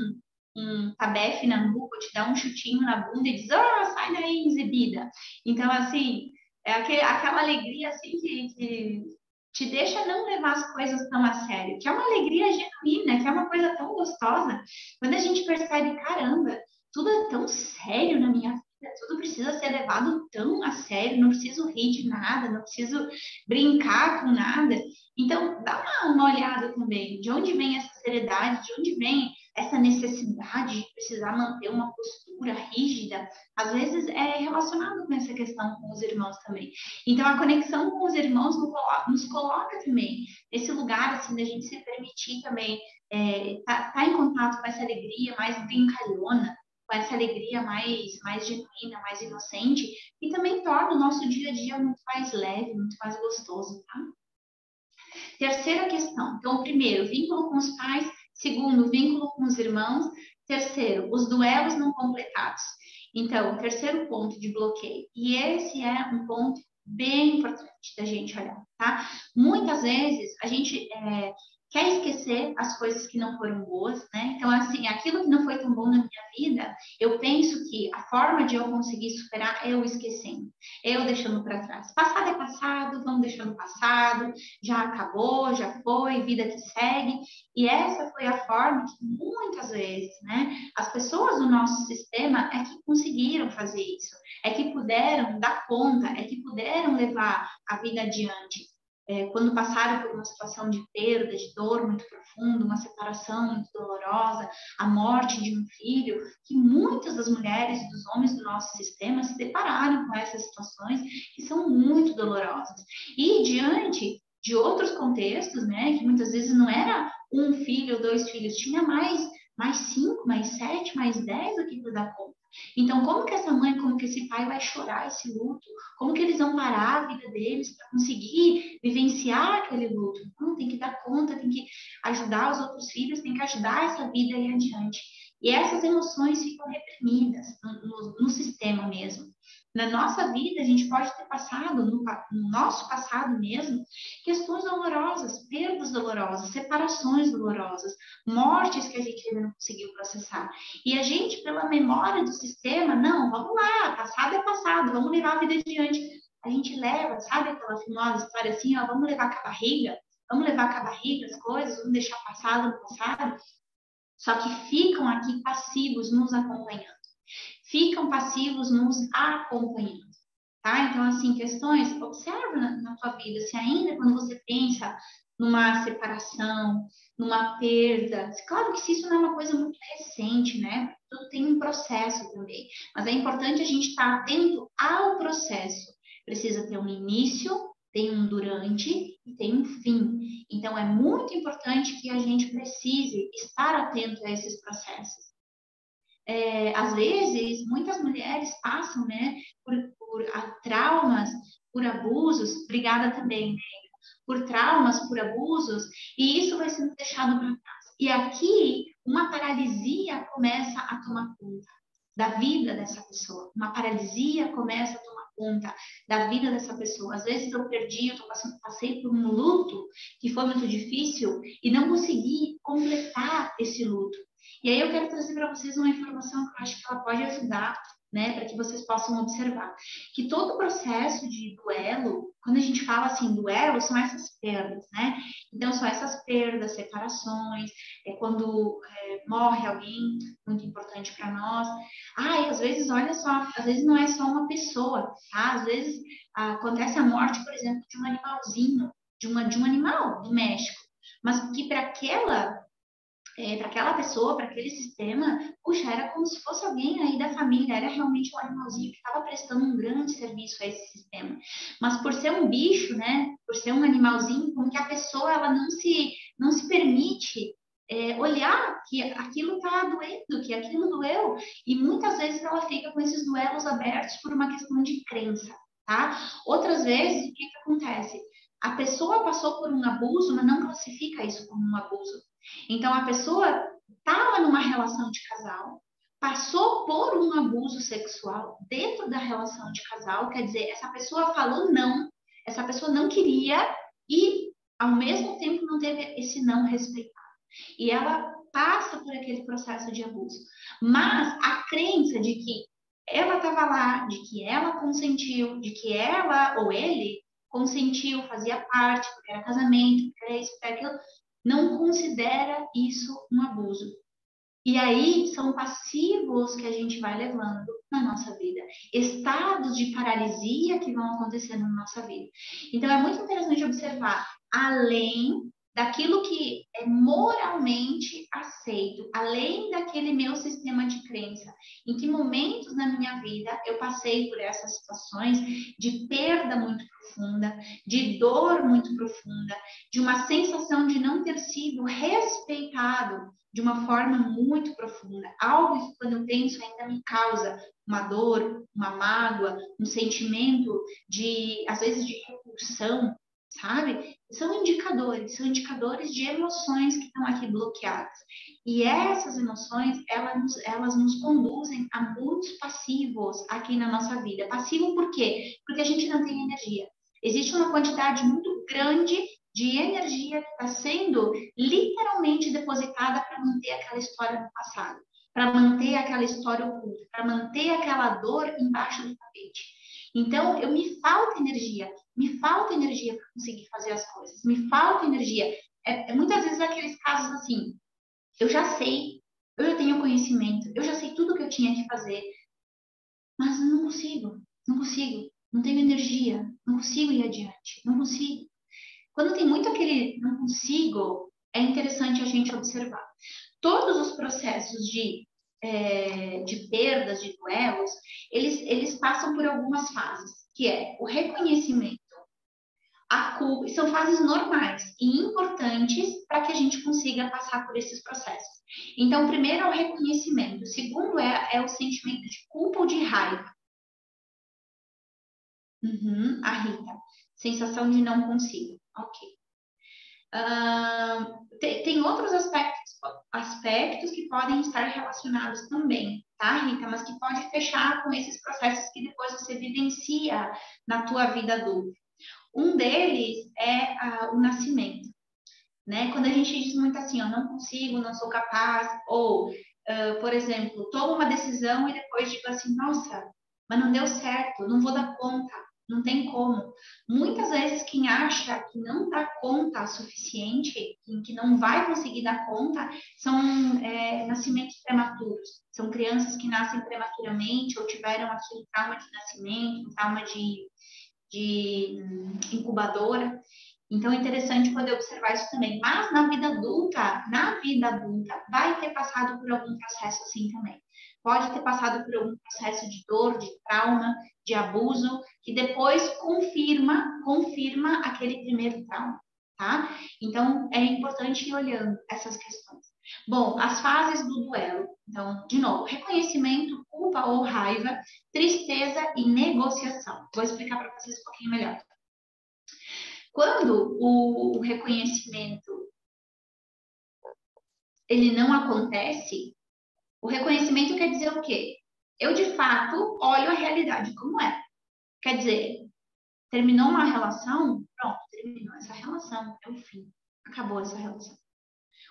um tabefe na nuca, te dá um chutinho na bunda e diz, sai daí, exibida. Então, assim, é aquela alegria, assim, que te deixa não levar as coisas tão a sério, que é uma alegria genuína, que é uma coisa tão gostosa. Quando a gente percebe, caramba, tudo é tão sério na minha vida, tudo precisa ser levado tão a sério, não preciso rir de nada, não preciso brincar com nada. Então, dá uma olhada também, de onde vem essa seriedade, de onde vem essa necessidade de precisar manter uma postura rígida, às vezes é relacionado com essa questão com os irmãos também. Então, a conexão com os irmãos nos coloca também nesse lugar, assim, da gente se permitir também tá em contato com essa alegria mais brincalhona, com essa alegria mais genuína, mais inocente, e também torna o nosso dia a dia muito mais leve, muito mais gostoso, tá? Terceira questão. Então, primeiro, vínculo com os pais. Segundo, vínculo com os irmãos. Terceiro, os duelos não completados. Então, terceiro ponto de bloqueio. E esse é um ponto bem importante da gente olhar, tá? Muitas vezes a gente quer esquecer as coisas que não foram boas, né? Então, assim, aquilo que não foi tão bom na minha vida, eu penso que a forma de eu conseguir superar é eu esquecendo, eu deixando para trás. Passado é passado, vamos deixando passado, já acabou, já foi, vida que segue. E essa foi a forma que muitas vezes, né, as pessoas do nosso sistema é que conseguiram fazer isso, é que puderam dar conta, é que puderam levar a vida adiante. Quando passaram por uma situação de perda, de dor muito profunda, uma separação muito dolorosa, a morte de um filho, que muitas das mulheres e dos homens do nosso sistema se depararam com essas situações que são muito dolorosas. E diante de outros contextos, né, que muitas vezes não era um filho ou 2 filhos, tinha mais 5, mais 7, mais 10 aqui para dar conta. Então, como que essa mãe, como que esse pai vai chorar esse luto? Como que eles vão parar a vida deles para conseguir vivenciar aquele luto? Não, tem que dar conta, tem que ajudar os outros filhos, tem que ajudar essa vida aí adiante. E essas emoções ficam reprimidas no sistema mesmo. Na nossa vida, a gente pode ter passado, no nosso passado mesmo, questões dolorosas, perdas dolorosas, separações dolorosas, mortes que a gente ainda não conseguiu processar. E a gente, pela memória do sistema, não, vamos lá, passado é passado, vamos levar a vida adiante. A gente leva, sabe aquela famosa história assim, ó, vamos levar com a barriga? Vamos levar com a barriga as coisas, vamos deixar passado no passado? Só que ficam aqui passivos nos acompanhando. Ficam passivos nos acompanhando, tá? Então, assim, questões, observa na tua vida, se ainda quando você pensa numa separação, numa perda, claro que se isso não é uma coisa muito recente, né? Tudo tem um processo também, mas é importante a gente estar atento ao processo. Precisa ter um início, tem um durante e tem um fim. Então, é muito importante que a gente precise estar atento a esses processos. Às vezes, muitas mulheres passam, né, por traumas, por abusos, obrigada também, né, por traumas, por abusos, e isso vai sendo deixado para trás. E aqui, uma paralisia começa a tomar conta da vida dessa pessoa. Uma paralisia começa a tomar conta da vida dessa pessoa. Às vezes eu perdi, passei por um luto que foi muito difícil e não consegui completar esse luto. E aí eu quero trazer para vocês uma informação que eu acho que ela pode ajudar, né, para que vocês possam observar. Que todo o processo de duelo, quando a gente fala assim, duelo, são essas perdas, né? Então, são essas perdas, separações, quando morre alguém muito importante para nós. E às vezes, olha só, às vezes não é só uma pessoa, tá? Às vezes acontece a morte, por exemplo, de um animalzinho, de um animal doméstico, mas que para aquela pessoa, para aquele sistema, puxa, era como se fosse alguém aí da família, era realmente um animalzinho que estava prestando um grande serviço a esse sistema. Mas por ser um bicho, né, por ser um animalzinho, como que a pessoa ela não se permite olhar que aquilo está doendo, que aquilo doeu, e muitas vezes ela fica com esses duelos abertos por uma questão de crença, tá? Outras vezes, o que acontece? A pessoa passou por um abuso, mas não classifica isso como um abuso. Então, a pessoa estava numa relação de casal, passou por um abuso sexual dentro da relação de casal, quer dizer, essa pessoa falou não, essa pessoa não queria e, ao mesmo tempo, não teve esse não respeitado. E ela passa por aquele processo de abuso. Mas a crença de que ela estava lá, de que ela consentiu, de que ela ou ele consentiu, fazia parte, porque era casamento, porque era isso, porque era aquilo, não considera isso um abuso. E aí são passivos que a gente vai levando na nossa vida, estados de paralisia que vão acontecendo na nossa vida. Então é muito interessante observar, além daquilo que é moralmente aceito, além daquele meu sistema de crença, em que momentos na minha vida eu passei por essas situações de perda muito profunda, de dor muito profunda, de uma sensação de não ter sido respeitado de uma forma muito profunda. Algo que, quando eu penso, ainda me causa uma dor, uma mágoa, um sentimento de, às vezes, de repulsão, sabe? São indicadores de emoções que estão aqui bloqueadas. E essas emoções, elas nos conduzem a muitos passivos aqui na nossa vida. Passivo por quê? Porque a gente não tem energia. Existe uma quantidade muito grande de energia que está sendo literalmente depositada para manter aquela história no passado, para manter aquela história oculta, para manter aquela dor embaixo do tapete. Então, me falta energia para conseguir fazer as coisas, me falta energia. Muitas vezes aqueles casos assim, eu já sei, eu já tenho conhecimento, eu já sei tudo o que eu tinha que fazer, mas não consigo, não tenho energia, não consigo ir adiante, não consigo. Quando tem muito aquele não consigo, é interessante a gente observar. Todos os processos de perdas, de duelos, eles passam por algumas fases, que é o reconhecimento, a culpa, são fases normais e importantes para que a gente consiga passar por esses processos. Então, o primeiro é o reconhecimento, o segundo é o sentimento de culpa ou de raiva. A Rita, sensação de não consigo. Ok. Tem outros aspectos que podem estar relacionados também, tá, Rita? Mas que pode fechar com esses processos que depois você vivencia na tua vida adulta. Um deles é o nascimento, né? Quando a gente diz muito assim, eu não consigo, não sou capaz, ou, por exemplo, tomo uma decisão e depois digo assim, nossa, mas não deu certo, não vou dar conta, não tem como. Muitas vezes quem acha que não dá conta o suficiente, que não vai conseguir dar conta, são nascimentos prematuros. São crianças que nascem prematuramente ou tiveram aqui um trauma de nascimento, um trauma de incubadora. Então, é interessante poder observar isso também. Mas na vida adulta, vai ter passado por algum processo assim também. Pode ter passado por algum processo de dor, de trauma, de abuso, que depois confirma aquele primeiro trauma, tá? Então, é importante ir olhando essas questões. Bom, as fases do duelo. Então, de novo, reconhecimento, culpa ou raiva, tristeza e negociação. Vou explicar para vocês um pouquinho melhor. Quando o reconhecimento ele não acontece, o reconhecimento quer dizer o quê? Eu, de fato, olho a realidade como é. Quer dizer, terminou uma relação, pronto, terminou essa relação, é o fim, acabou essa relação.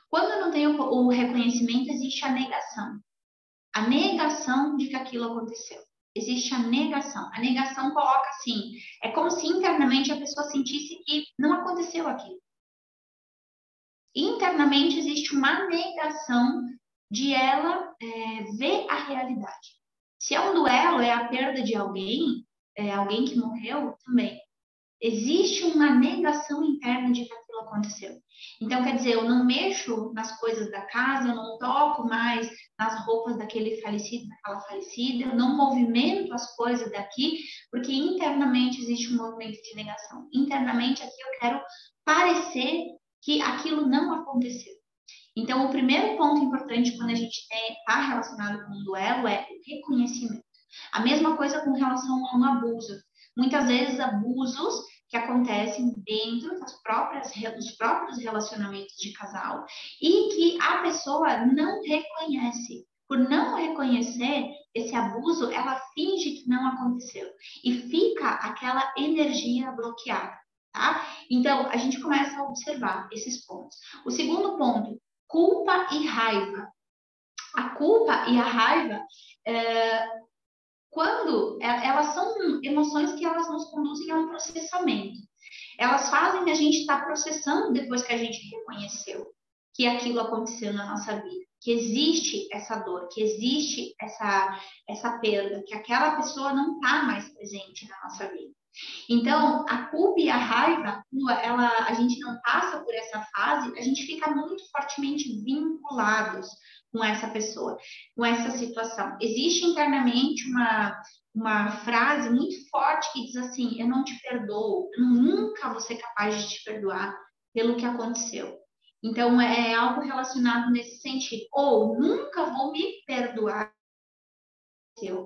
Quando não tem o reconhecimento, existe a negação. A negação de que aquilo aconteceu. Existe a negação. A negação coloca assim, é como se internamente a pessoa sentisse que não aconteceu aquilo. Internamente existe uma negação de ela ver a realidade. Se é um duelo, é a perda de alguém, alguém que morreu também. Existe uma negação interna de que aquilo aconteceu. Então, quer dizer, eu não mexo nas coisas da casa, eu não toco mais nas roupas daquele falecido, daquela falecida, eu não movimento as coisas daqui, porque internamente existe um movimento de negação. Internamente aqui eu quero parecer que aquilo não aconteceu. Então, o primeiro ponto importante quando a gente está relacionado com um duelo é o reconhecimento. A mesma coisa com relação a um abuso. Muitas vezes, abusos que acontecem dentro dos próprios relacionamentos de casal e que a pessoa não reconhece. Por não reconhecer esse abuso, ela finge que não aconteceu e fica aquela energia bloqueada, tá? Então, a gente começa a observar esses pontos. O segundo ponto, culpa e raiva. A culpa e a raiva, quando elas são emoções que elas nos conduzem a um processamento. Elas fazem a gente estar processando depois que a gente reconheceu que aquilo aconteceu na nossa vida, que existe essa dor, que existe essa perda, que aquela pessoa não está mais presente na nossa vida. Então, a culpa e a raiva, a gente não passa por essa fase, a gente fica muito fortemente vinculados com essa pessoa, com essa situação. Existe internamente uma frase muito forte que diz assim, eu não te perdoo, eu nunca vou ser capaz de te perdoar pelo que aconteceu. Então, é algo relacionado nesse sentido. Ou, nunca vou me perdoar.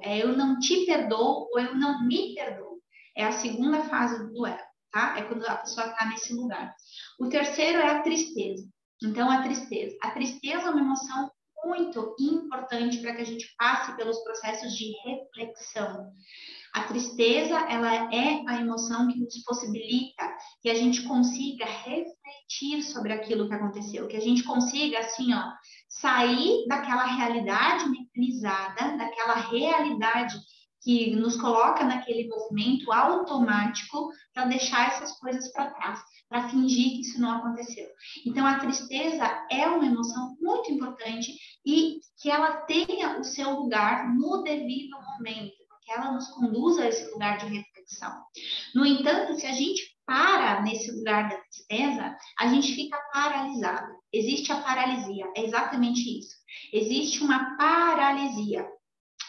Eu não te perdoo ou eu não me perdoo. É a segunda fase do duelo, tá? É quando a pessoa está nesse lugar. O terceiro é a tristeza. Então, a tristeza. A tristeza é uma emoção muito importante para que a gente passe pelos processos de reflexão. A tristeza, ela é a emoção que nos possibilita que a gente consiga refletir sobre aquilo que aconteceu, que a gente consiga, assim, ó, sair daquela realidade mecanizada, daquela realidade que nos coloca naquele movimento automático para deixar essas coisas para trás, para fingir que isso não aconteceu. Então, a tristeza é uma emoção muito importante e que ela tenha o seu lugar no devido momento, porque ela nos conduz a esse lugar de reflexão. No entanto, se a gente para nesse lugar da tristeza, a gente fica paralisado. Existe a paralisia, é exatamente isso. Existe uma paralisia.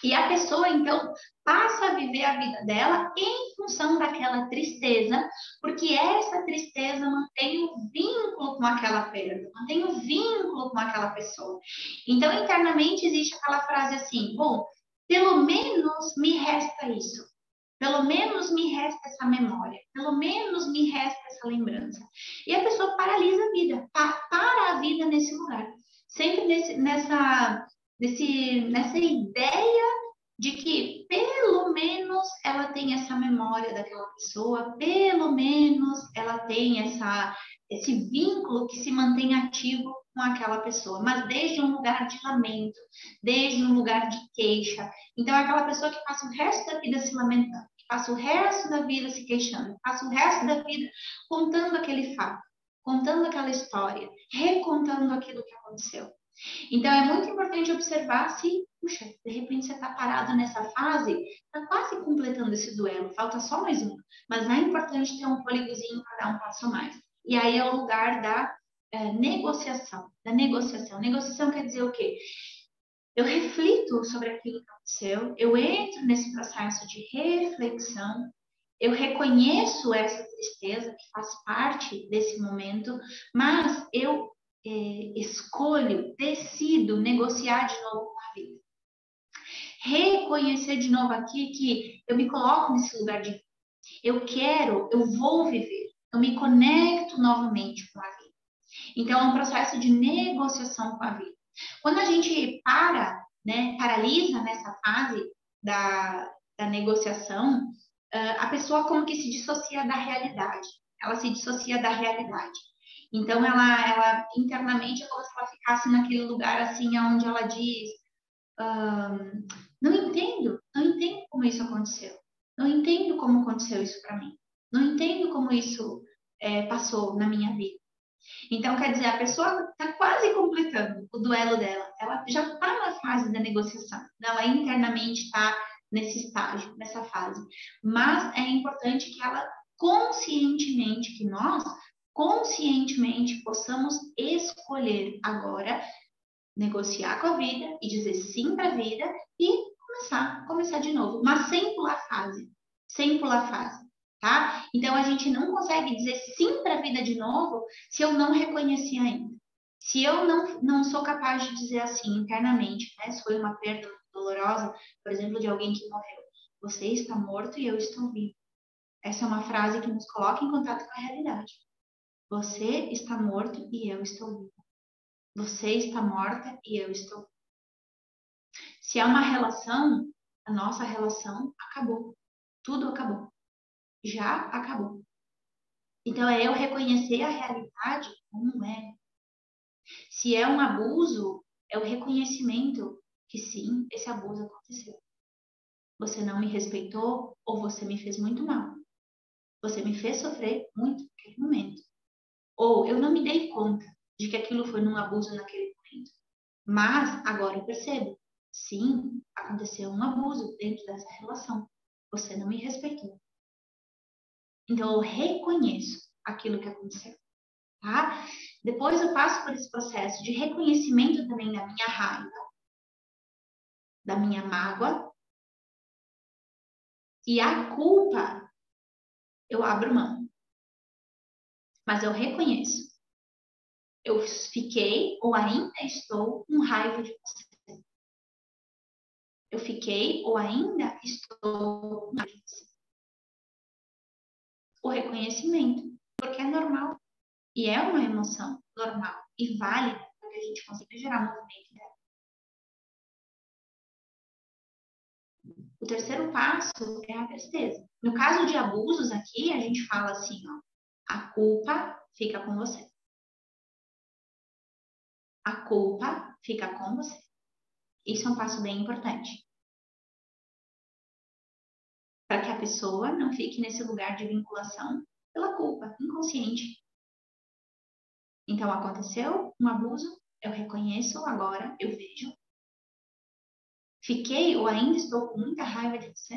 E a pessoa, então, passa a viver a vida dela em função daquela tristeza, porque essa tristeza mantém o vínculo com aquela perda, mantém o vínculo com aquela pessoa. Então, internamente, existe aquela frase assim, bom, pelo menos me resta isso. Pelo menos me resta essa memória. Pelo menos me resta essa lembrança. E a pessoa paralisa a vida, para a vida nesse lugar. Sempre nessa ideia de que pelo menos ela tem essa memória daquela pessoa, pelo menos ela tem esse vínculo que se mantém ativo com aquela pessoa, mas desde um lugar de lamento, desde um lugar de queixa. Então, é aquela pessoa que passa o resto da vida se lamentando, que passa o resto da vida se queixando, que passa o resto da vida contando aquele fato, contando aquela história, recontando aquilo que aconteceu. Então, é muito importante observar se, puxa, de repente você está parado nessa fase, está quase completando esse duelo, falta só mais um. Mas é importante ter um fôlegozinho para dar um passo a mais. E aí é o lugar da negociação. Negociação quer dizer o quê? Eu reflito sobre aquilo que aconteceu, eu entro nesse processo de reflexão, eu reconheço essa tristeza que faz parte desse momento, mas eu escolho, decido negociar de novo com a vida. Reconhecer de novo aqui que eu me coloco nesse lugar de eu quero, eu vou viver, eu me conecto novamente com a vida. Então, é um processo de negociação com a vida. Quando a gente paralisa nessa fase da negociação, a pessoa como que se dissocia da realidade. Ela se dissocia da realidade. Então, ela internamente é como se ela ficasse naquele lugar assim, onde ela diz: não entendo como isso aconteceu. Não entendo como aconteceu isso para mim. Não entendo como isso passou na minha vida. Então, quer dizer, a pessoa está quase completando o duelo dela. Ela já está na fase da negociação. Ela internamente está nesse estágio, nessa fase. Mas é importante que ela conscientemente, que nós conscientemente possamos escolher agora negociar com a vida e dizer sim para a vida e começar de novo, mas sem pular fase, tá? Então a gente não consegue dizer sim para a vida de novo se eu não reconheci ainda. Se eu não sou capaz de dizer assim internamente, né? Se foi uma perda dolorosa, por exemplo, de alguém que morreu. Você está morto e eu estou vivo. Essa é uma frase que nos coloca em contato com a realidade. Você está morto e eu estou vivo. Você está morta e eu estou. Se é uma relação, a nossa relação acabou. Tudo acabou. Já acabou. Então, é eu reconhecer a realidade como é. Se é um abuso, é o reconhecimento que sim, esse abuso aconteceu. Você não me respeitou ou você me fez muito mal. Você me fez sofrer muito naquele momento. Ou eu não me dei conta de que aquilo foi um abuso naquele momento. Mas agora eu percebo, sim, aconteceu um abuso dentro dessa relação. Você não me respeitou. Então eu reconheço aquilo que aconteceu, tá? Depois eu passo por esse processo de reconhecimento também da minha raiva, da minha mágoa, e a culpa eu abro mão. Mas eu reconheço. Eu fiquei ou ainda estou com raiva de você. Eu fiquei ou ainda estou com raiva de você. O reconhecimento, porque é normal. E é uma emoção normal e válida para que a gente consiga gerar movimento dela. O terceiro passo é a tristeza. No caso de abusos aqui, a gente fala assim, ó, a culpa fica com você. A culpa fica com você. Isso é um passo bem importante. Para que a pessoa não fique nesse lugar de vinculação pela culpa, inconsciente. Então, aconteceu um abuso, eu reconheço agora, eu vejo. Fiquei ou ainda estou com muita raiva de você.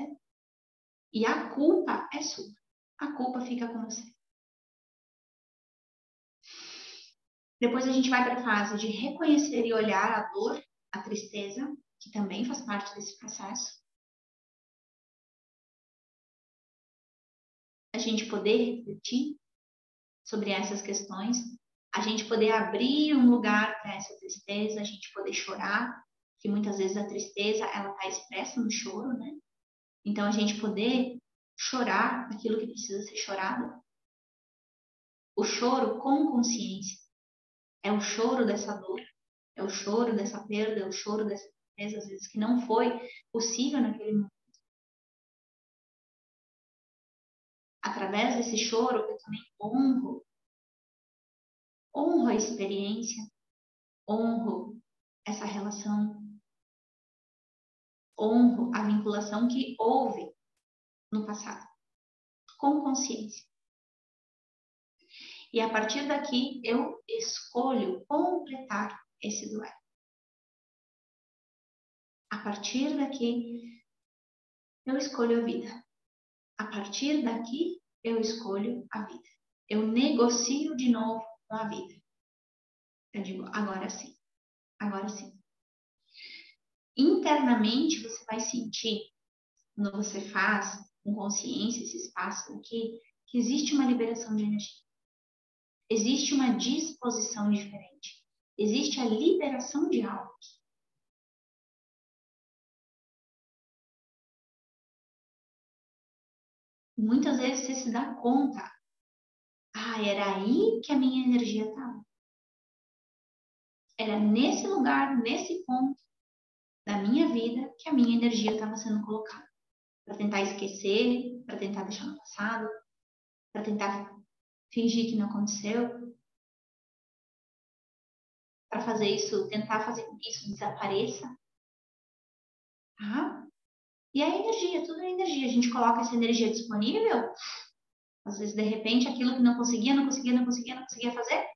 E a culpa é sua. A culpa fica com você. Depois a gente vai para a fase de reconhecer e olhar a dor, a tristeza, que também faz parte desse processo. A gente poder refletir sobre essas questões, a gente poder abrir um lugar para essa tristeza, a gente poder chorar, que muitas vezes a tristeza ela está expressa no choro, né? Então a gente poder chorar aquilo que precisa ser chorado. O choro com consciência é o choro dessa dor. É o choro dessa perda, é o choro dessa tristeza, às vezes, que não foi possível naquele momento. Através desse choro, eu também honro a experiência, honro essa relação, honro a vinculação que houve no passado, com consciência. E a partir daqui, eu escolho completar esse duelo. A partir daqui, eu escolho a vida. A partir daqui, eu escolho a vida. Eu negocio de novo com a vida. Eu digo, agora sim. Agora sim. Internamente, você vai sentir, quando você faz com consciência esse espaço aqui, que existe uma liberação de energia. Existe uma disposição diferente. Existe a liberação de algo. Muitas vezes você se dá conta. Era aí que a minha energia estava. Era nesse lugar, nesse ponto da minha vida que a minha energia estava sendo colocada. Para tentar esquecer, para tentar deixar no passado, para tentar fingir que não aconteceu, para fazer isso, tentar fazer com que isso desapareça. Tá? E a energia, tudo é energia. A gente coloca essa energia disponível, às vezes, de repente, aquilo que não conseguia fazer,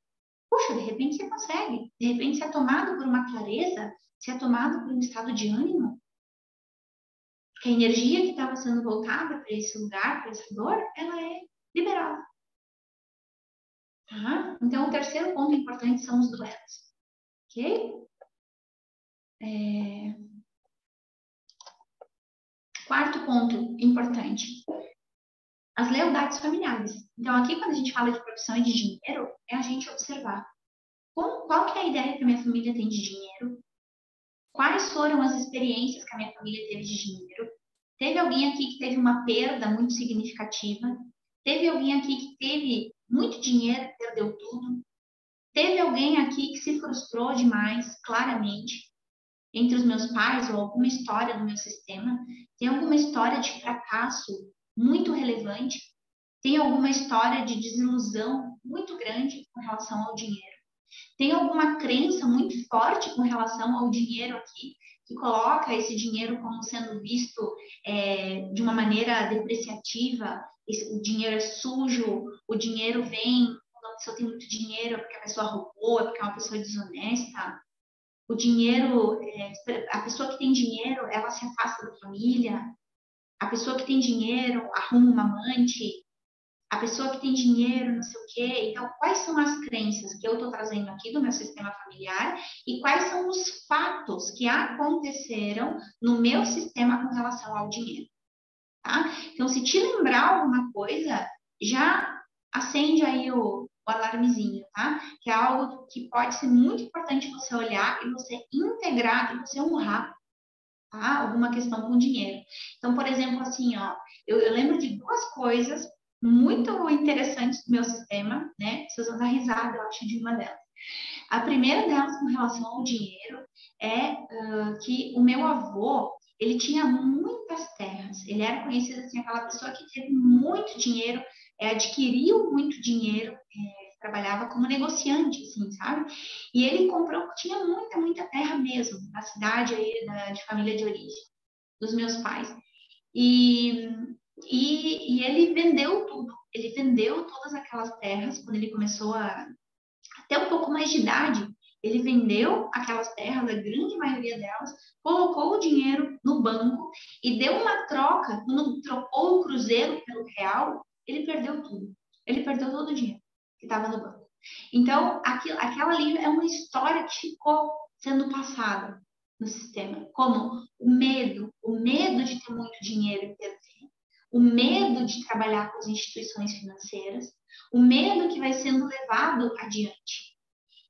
puxa, de repente você consegue. De repente você é tomado por uma clareza, você é tomado por um estado de ânimo. Porque a energia que estava sendo voltada para esse lugar, para essa dor, ela é liberada. Tá? Então, o terceiro ponto importante são os duelos. Ok? Quarto ponto importante. As lealdades familiares. Então, aqui, quando a gente fala de profissão e de dinheiro, é a gente observar qual que é a ideia que a minha família tem de dinheiro, quais foram as experiências que a minha família teve de dinheiro. Teve alguém aqui que teve uma perda muito significativa? Teve alguém aqui que teve muito dinheiro e perdeu tudo? Teve alguém aqui que se frustrou demais, claramente, entre os meus pais ou alguma história do meu sistema? Tem alguma história de fracasso muito relevante? Tem alguma história de desilusão muito grande com relação ao dinheiro? Tem alguma crença muito forte com relação ao dinheiro aqui, que coloca esse dinheiro como sendo visto de uma maneira depreciativa? O dinheiro é sujo, o dinheiro vem, quando a pessoa tem muito dinheiro é porque a pessoa roubou, é porque é uma pessoa desonesta. O dinheiro, a pessoa que tem dinheiro, ela se afasta da família. A pessoa que tem dinheiro arruma uma amante. A pessoa que tem dinheiro, não sei o quê. Então, quais são as crenças que eu estou trazendo aqui do meu sistema familiar e quais são os fatos que aconteceram no meu sistema com relação ao dinheiro, tá? Então, se te lembrar alguma coisa, já acende aí o alarmezinho, tá? Que é algo que pode ser muito importante você olhar e você integrar e você honrar, tá? Alguma questão com dinheiro. Então, por exemplo, assim, ó, eu lembro de duas coisas muito interessantes do meu sistema, né? Vocês vão dar risada, eu acho, de uma delas. A primeira delas, com relação ao dinheiro, é que o meu avô, ele tinha muitas terras. Ele era conhecido assim, aquela pessoa que teve muito dinheiro, adquiriu muito dinheiro, trabalhava como negociante, assim, sabe? E ele comprou, tinha muita terra mesmo, na cidade aí de família de origem, dos meus pais. E ele vendeu tudo. Ele vendeu todas aquelas terras quando ele começou a ter um pouco mais de idade. Ele vendeu aquelas terras, a grande maioria delas, colocou o dinheiro no banco e deu uma troca. Quando trocou o cruzeiro pelo real, ele perdeu tudo. Ele perdeu todo o dinheiro que estava no banco. Então, aquela ali é uma história que ficou sendo passada no sistema, como o medo de ter muito dinheiro e perder, o medo de trabalhar com as instituições financeiras, o medo que vai sendo levado adiante.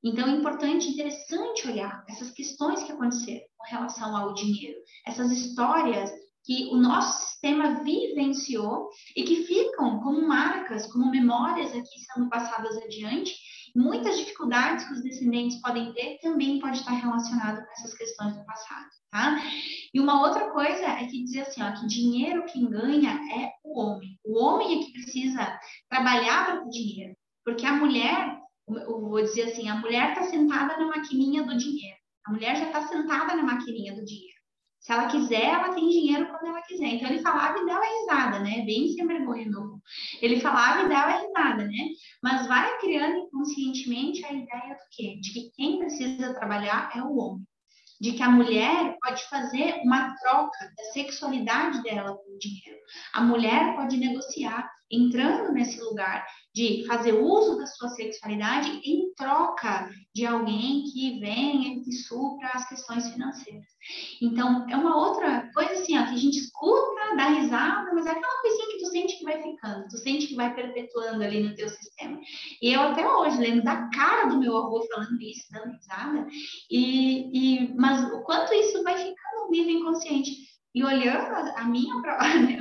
Então, é importante, interessante olhar essas questões que aconteceram com relação ao dinheiro, essas histórias que o nosso sistema vivenciou e que ficam como marcas, como memórias aqui sendo passadas adiante. Muitas dificuldades que os descendentes podem ter também pode estar relacionado com essas questões do passado, tá? E uma outra coisa é que dizer assim, ó, que dinheiro quem ganha é o homem. O homem é que precisa trabalhar para ter dinheiro, porque a mulher, eu vou dizer assim, a mulher está sentada na maquininha do dinheiro. A mulher já está sentada na maquininha do dinheiro. Se ela quiser, ela tem dinheiro quando ela quiser. Então, ele falava e dava risada, né? Bem sem vergonha, meu avô. Ele falava e dava risada, né? Mas vai criando inconscientemente a ideia do quê? De que quem precisa trabalhar é o homem. De que a mulher pode fazer uma troca da sexualidade dela com o dinheiro. A mulher pode negociar, entrando nesse lugar de fazer uso da sua sexualidade em troca de alguém que venha e que supra as questões financeiras. Então, é uma outra coisa assim, ó, que a gente escuta, dá risada, mas é aquela coisinha que tu sente que vai ficando, tu sente que vai perpetuando ali no teu sistema. E eu até hoje lembro da cara do meu avô falando isso, dando risada, mas o quanto isso vai ficando no nível inconsciente. E olhando a minha própria,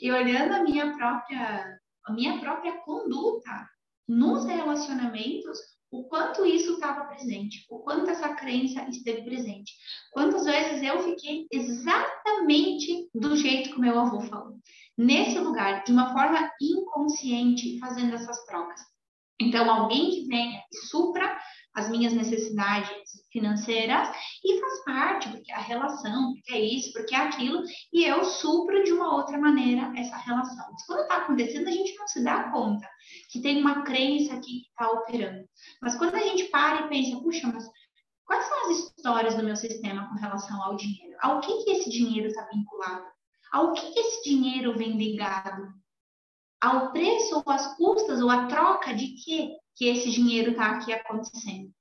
e olhando a minha própria conduta nos relacionamentos, o quanto isso estava presente, o quanto essa crença esteve presente. Quantas vezes eu fiquei exatamente do jeito que o meu avô falou, nesse lugar, de uma forma inconsciente, fazendo essas trocas. Então, alguém que venha e supra as minhas necessidades financeiras e faz parte, porque é a relação, porque é isso, porque é aquilo, e eu supro de uma outra maneira essa relação. Mas quando está acontecendo, a gente não se dá conta que tem uma crença aqui que está operando. Mas quando a gente para e pensa, puxa, mas quais são as histórias do meu sistema com relação ao dinheiro? Ao que esse dinheiro está vinculado? Ao que esse dinheiro vem ligado? Ao preço ou às custas ou à troca de que esse dinheiro está aqui acontecendo.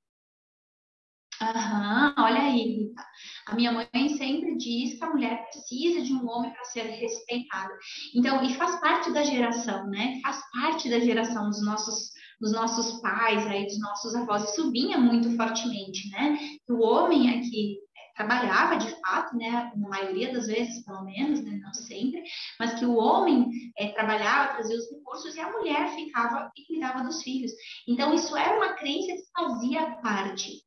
Aham, olha aí, Rita. A minha mãe sempre diz que a mulher precisa de um homem para ser respeitada. Então, e faz parte da geração, né? Faz parte da geração dos nossos pais, aí, dos nossos avós. Isso vinha muito fortemente, né? O homem é que trabalhava de fato, né? Na maioria das vezes, pelo menos, né? Não sempre, mas que o homem trabalhava, trazia os recursos e a mulher ficava e cuidava dos filhos. Então, isso era uma crença que fazia parte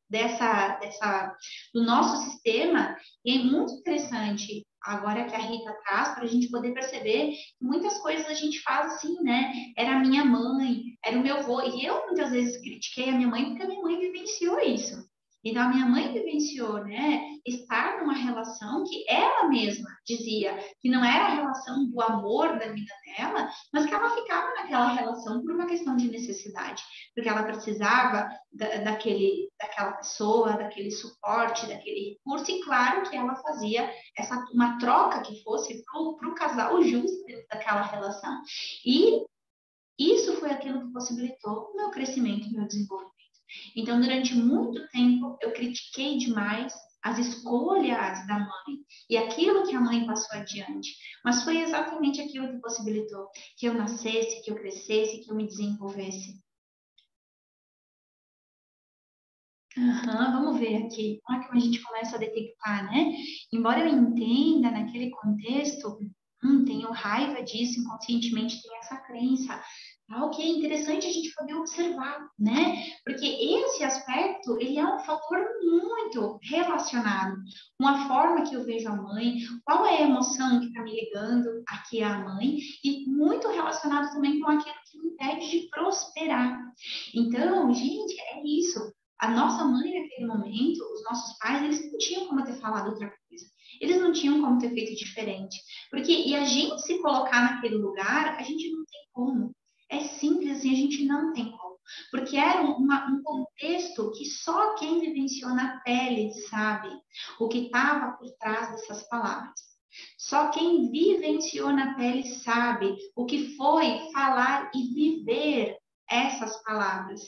do nosso sistema, e é muito interessante agora que a Rita traz para a gente poder perceber que muitas coisas a gente faz assim, né? Era a minha mãe, era o meu avô, e eu muitas vezes critiquei a minha mãe porque a minha mãe vivenciou isso. Então, a minha mãe vivenciou, né, estar numa relação que ela mesma dizia que não era a relação do amor da vida dela, mas que ela ficava naquela relação por uma questão de necessidade, porque ela precisava daquela pessoa, daquele suporte, daquele recurso, e claro que ela fazia uma troca que fosse para o casal justo dentro daquela relação. E isso foi aquilo que possibilitou o meu crescimento e o meu desenvolvimento. Então, durante muito tempo, eu critiquei demais as escolhas da mãe e aquilo que a mãe passou adiante. Mas foi exatamente aquilo que possibilitou que eu nascesse, que eu crescesse, que eu me desenvolvesse. Vamos ver aqui. Olha como a gente começa a detectar, né? Embora eu entenda naquele contexto, tenho raiva disso, inconscientemente tenho essa crença. Ok, interessante a gente poder observar, né? Porque esse aspecto, ele é um fator muito relacionado com a forma que eu vejo a mãe, qual é a emoção que está me ligando aqui à mãe, e muito relacionado também com aquilo que me impede de prosperar. Então, gente, é isso. A nossa mãe, naquele momento, os nossos pais, eles não tinham como ter falado outra coisa. Eles não tinham como ter feito diferente. E a gente se colocar naquele lugar, a gente não tem como. É simples assim, a gente não tem como. Porque era um contexto que só quem vivenciou na pele sabe o que estava por trás dessas palavras. Só quem vivenciou na pele sabe o que foi falar e viver essas palavras.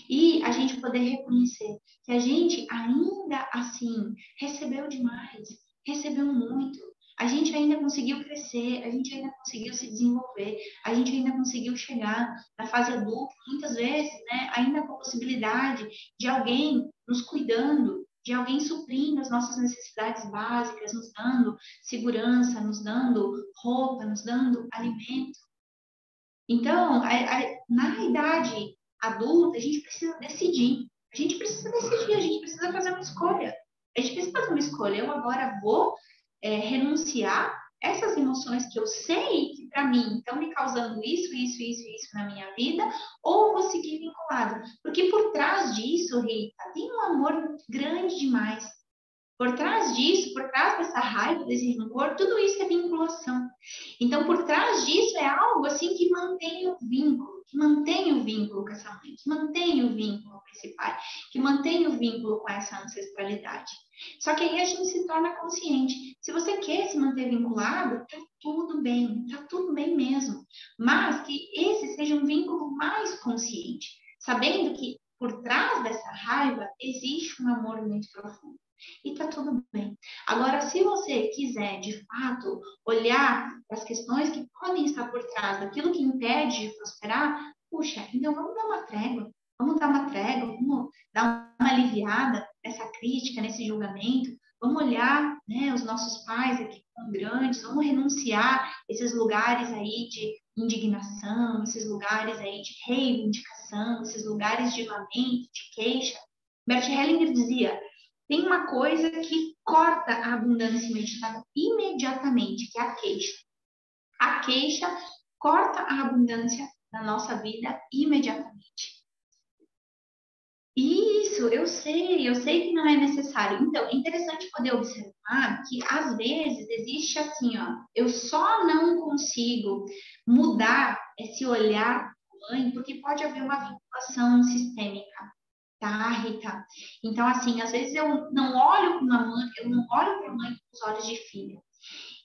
E a gente poder reconhecer que a gente ainda assim recebeu demais, recebeu muito. A gente ainda conseguiu crescer, a gente ainda conseguiu se desenvolver, a gente ainda conseguiu chegar na fase adulta, muitas vezes, né, ainda com a possibilidade de alguém nos cuidando, de alguém suprindo as nossas necessidades básicas, nos dando segurança, nos dando roupa, nos dando alimento. Então, na idade adulta, a gente precisa decidir. A gente precisa decidir, a gente precisa fazer uma escolha. A gente precisa fazer uma escolha. Eu agora vou renunciar essas emoções que eu sei que para mim estão me causando isso na minha vida, ou eu vou seguir vinculado. Porque por trás disso, Rita, tem um amor grande demais. Por trás disso, por trás dessa raiva, desse rancor, tudo isso é vinculação. Então, por trás disso é algo assim que mantém o vínculo, com essa mãe, que mantém o vínculo com esse pai, que mantém o vínculo com essa ancestralidade. Só que aí a gente se torna consciente. Se você quer se manter vinculado, tá tudo bem mesmo. Mas que esse seja um vínculo mais consciente, sabendo que por trás dessa raiva existe um amor muito profundo. E tá tudo bem. Agora, se você quiser, de fato, olhar para as questões que podem estar por trás daquilo que impede de prosperar, puxa, então vamos dar uma trégua. Vamos dar uma aliviada nessa crítica, nesse julgamento. Vamos olhar, né, os nossos pais aqui tão grandes, vamos renunciar esses lugares aí de indignação, esses lugares aí de reivindicação, esses lugares de lamento, de queixa. Bert Hellinger dizia: tem uma coisa que corta a abundância imediatamente, que é a queixa. A queixa corta a abundância da nossa vida imediatamente. Isso, eu sei que não é necessário. Então, é interessante poder observar que, às vezes, existe assim, ó, eu só não consigo mudar esse olhar da mãe porque pode haver uma vinculação sistêmica. Tá, Rita? Então, assim, às vezes eu não olho para uma mãe, eu não olho para a mãe com os olhos de filha.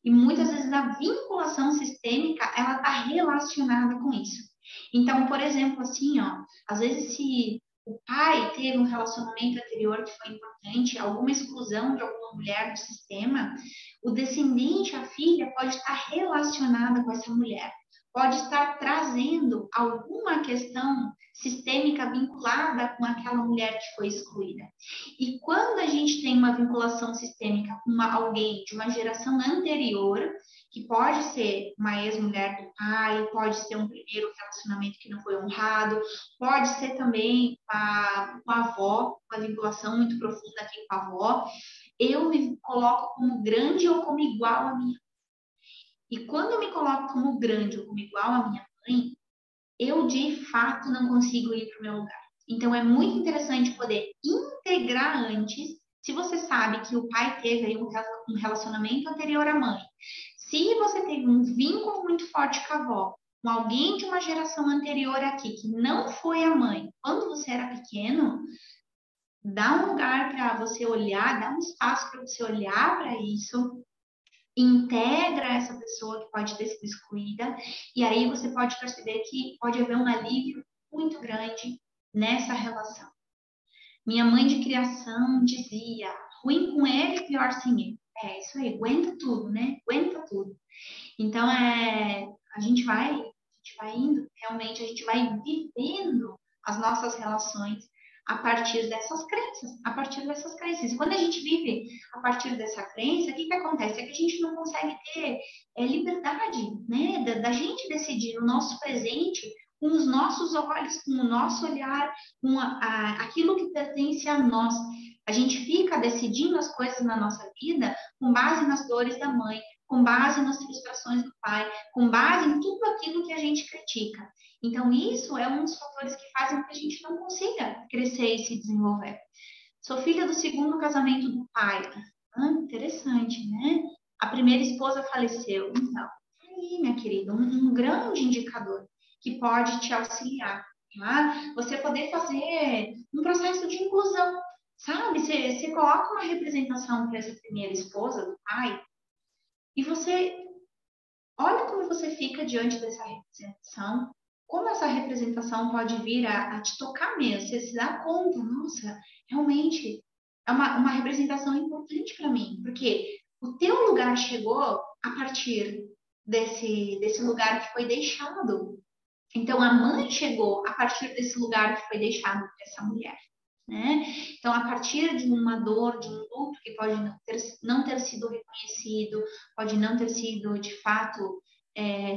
E muitas vezes a vinculação sistêmica, ela está relacionada com isso. Então, por exemplo, assim, ó, às vezes se o pai teve um relacionamento anterior que foi importante, alguma exclusão de alguma mulher do sistema, o descendente, a filha, pode estar relacionada com essa mulher, pode estar trazendo alguma questão sistêmica vinculada com aquela mulher que foi excluída. E quando a gente tem uma vinculação sistêmica com alguém de uma geração anterior, que pode ser uma ex-mulher do pai, pode ser um primeiro relacionamento que não foi honrado, pode ser também com a avó, uma vinculação muito profunda aqui com a avó, eu me coloco como grande ou como igual à minha. E quando eu me coloco como grande ou como igual à minha mãe, eu de fato não consigo ir para o meu lugar. Então é muito interessante poder integrar antes, se você sabe que o pai teve aí um relacionamento anterior à mãe, se você teve um vínculo muito forte com a avó, com alguém de uma geração anterior aqui, que não foi a mãe, quando você era pequeno, dá um lugar para você olhar, dá um espaço para você olhar para isso, integra essa pessoa que pode ter sido excluída, e aí você pode perceber que pode haver um alívio muito grande nessa relação. Minha mãe de criação dizia: ruim com ele, pior sem ele. É isso aí, aguenta tudo, né? Aguenta tudo. Então, a gente vai indo, realmente, a gente vai vivendo as nossas relações a partir dessas crenças. E quando a gente vive a partir dessa crença, o que acontece? É que a gente não consegue ter liberdade, né? Da gente decidir o nosso presente com os nossos olhos, com o nosso olhar, com aquilo que pertence a nós. A gente fica decidindo as coisas na nossa vida com base nas dores da mãe, com base nas frustrações do pai, com base em tudo aquilo que a gente critica. Então, isso é um dos fatores que fazem com que a gente não consiga crescer e se desenvolver. Sou filha do segundo casamento do pai. Interessante, né? A primeira esposa faleceu. Então, aí, minha querida, um grande indicador que pode te auxiliar, tá? Você poder fazer um processo de inclusão, sabe? Você coloca uma representação para essa primeira esposa do pai e você olha como você fica diante dessa representação, como essa representação pode vir a te tocar mesmo. Você se dá conta, nossa, realmente é uma representação importante para mim, porque o teu lugar chegou a partir desse lugar que foi deixado. Então, a mãe chegou a partir desse lugar que foi deixado por essa mulher. Né? Então, a partir de uma dor, de um luto que pode não ter sido reconhecido, pode não ter sido, de fato,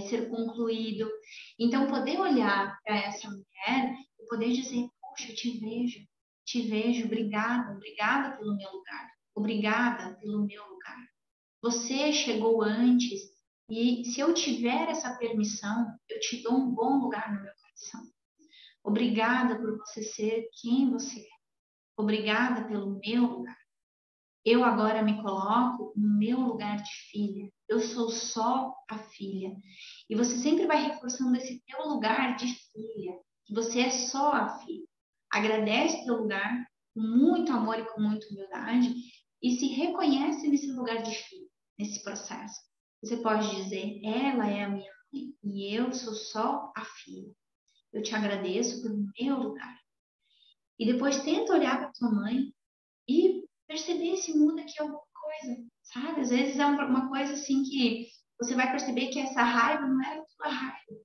ser concluído. Então, poder olhar para essa mulher e poder dizer, poxa, te vejo, obrigada pelo meu lugar, obrigada pelo meu lugar. Você chegou antes e se eu tiver essa permissão, eu te dou um bom lugar no meu coração. Obrigada por você ser quem você é. Obrigada pelo meu lugar. Eu agora me coloco no meu lugar de filha. Eu sou só a filha. E você sempre vai reforçando esse teu lugar de filha, que você é só a filha. Agradece teu lugar com muito amor e com muita humildade e se reconhece nesse lugar de filha, nesse processo. Você pode dizer, ela é a minha mãe e eu sou só a filha. Eu te agradeço pelo meu lugar. E depois tenta olhar para tua mãe e perceber se muda aqui alguma coisa, sabe? Às vezes é uma coisa assim que você vai perceber que essa raiva não era tua raiva,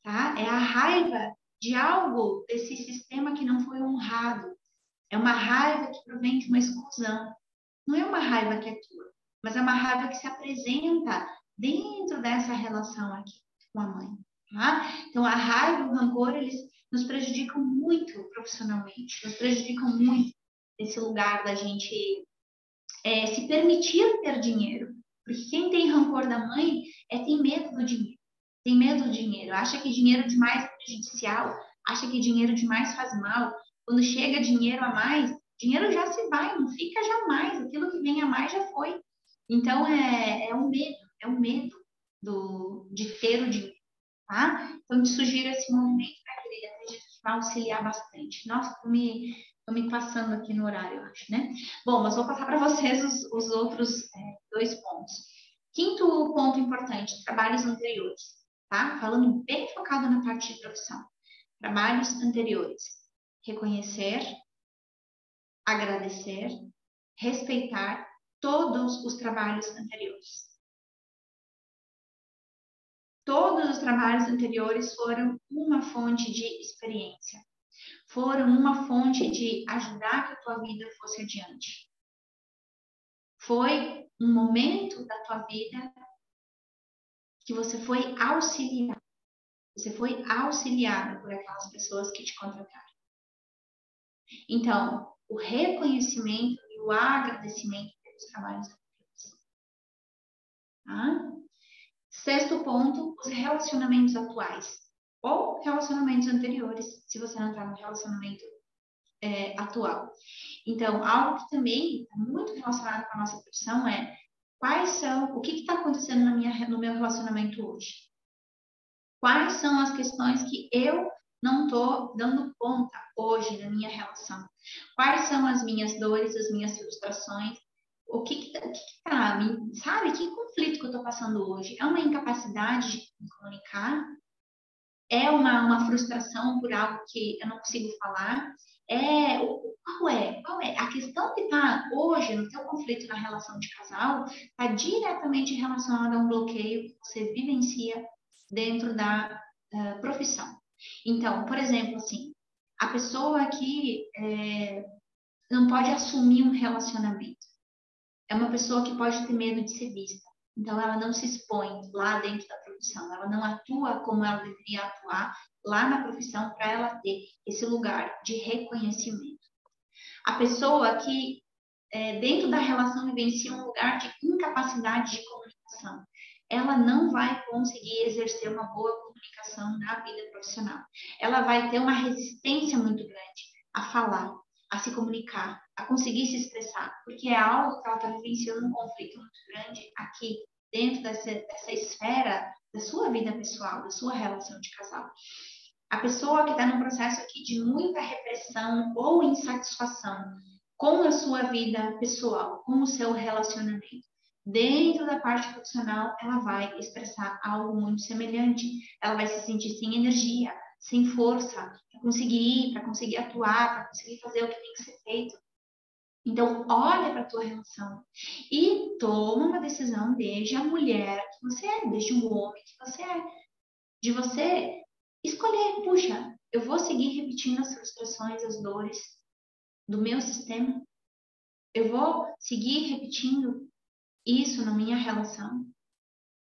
tá? É a raiva de algo desse sistema que não foi honrado. É uma raiva que provém de uma exclusão. Não é uma raiva que é tua, mas é uma raiva que se apresenta dentro dessa relação aqui com a mãe, tá? Então, a raiva e o rancor, eles nos prejudicam muito profissionalmente, nos prejudicam muito nesse lugar da gente se permitir ter dinheiro. Porque quem tem rancor da mãe tem medo do dinheiro. Tem medo do dinheiro. Acha que dinheiro demais é prejudicial. Acha que dinheiro demais faz mal. Quando chega dinheiro a mais, dinheiro já se vai, não fica jamais. Aquilo que vem a mais já foi. Então, é o medo de ter o dinheiro, tá? Então, te sugiro esse movimento, tá, querida? A gente vai auxiliar bastante. Nossa, tô me passando aqui no horário, eu acho, né? Bom, mas vou passar para vocês os outros 2 pontos. Quinto ponto importante, trabalhos anteriores, tá? Falando bem focado na parte de profissão. Trabalhos anteriores. Reconhecer, agradecer, respeitar todos os trabalhos anteriores. Todos os trabalhos anteriores foram uma fonte de experiência. Foram uma fonte de ajudar que a tua vida fosse adiante. Foi um momento da tua vida que você foi auxiliada. Você foi auxiliada por aquelas pessoas que te contrataram. Então, o reconhecimento e o agradecimento pelos trabalhos anteriores. Tá? Sexto ponto, os relacionamentos atuais. Ou relacionamentos anteriores, se você não está no relacionamento atual. Então, algo que também está muito relacionado com a nossa profissão é o que está acontecendo no meu relacionamento hoje? Quais são as questões que eu não estou dando conta hoje na minha relação? Quais são as minhas dores, as minhas frustrações? O que tá, sabe? Que conflito que eu estou passando hoje? É uma incapacidade de me comunicar? É uma frustração por algo que eu não consigo falar? Qual é? A questão que está hoje no teu conflito na relação de casal está diretamente relacionada a um bloqueio que você vivencia dentro da profissão. Então, por exemplo, assim, a pessoa que não pode assumir um relacionamento é uma pessoa que pode ter medo de ser vista. Então, ela não se expõe lá dentro da profissão, ela não atua como ela deveria atuar lá na profissão para ela ter esse lugar de reconhecimento. A pessoa que, dentro da relação, vivencia um lugar de incapacidade de comunicação, ela não vai conseguir exercer uma boa comunicação na vida profissional. Ela vai ter uma resistência muito grande a falar, a se comunicar, a conseguir se expressar, porque é algo que ela está vivenciando um conflito muito grande aqui, dentro dessa esfera da sua vida pessoal, da sua relação de casal. A pessoa que está num processo aqui de muita repressão ou insatisfação com a sua vida pessoal, com o seu relacionamento, dentro da parte profissional, ela vai expressar algo muito semelhante. Ela vai se sentir sem energia, sem força, para conseguir ir, para conseguir atuar, para conseguir fazer o que tem que ser feito. Então, olha para a tua relação e toma uma decisão desde a mulher que você é, desde o homem que você é, de você escolher, puxa, eu vou seguir repetindo as frustrações, as dores do meu sistema, eu vou seguir repetindo isso na minha relação.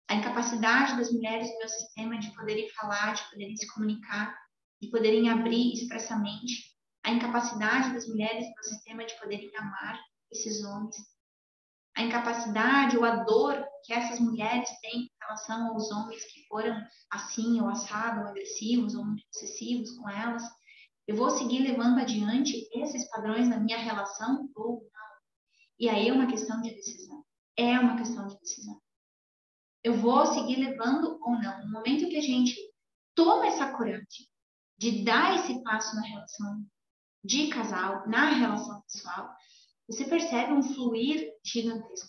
A incapacidade das mulheres no meu sistema de poderem falar, de poderem se comunicar, de poderem abrir expressamente, a incapacidade das mulheres no sistema de poderem amar esses homens, a incapacidade ou a dor que essas mulheres têm em relação aos homens que foram assim, ou assado, ou agressivos, ou muito possessivos com elas. Eu vou seguir levando adiante esses padrões na minha relação ou não? E aí é uma questão de decisão. É uma questão de decisão. Eu vou seguir levando ou não? No momento que a gente toma essa coragem de dar esse passo na relação de casal, na relação pessoal, você percebe um fluir gigantesco.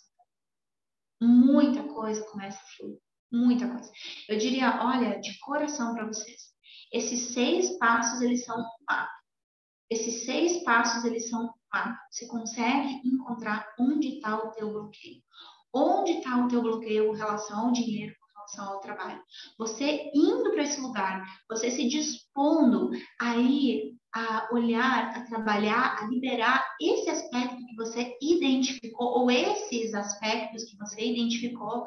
Muita coisa começa a fluir. Muita coisa. Eu diria, olha, de coração para vocês, esses 6 passos, eles são um mapa. Esses 6 passos, eles são um mapa. Você consegue encontrar onde está o teu bloqueio. Onde está o teu bloqueio com relação ao dinheiro, com relação ao trabalho. Você indo para esse lugar, você se dispondo a ir, a olhar, a trabalhar, a liberar esse aspecto que você identificou, ou esses aspectos que você identificou,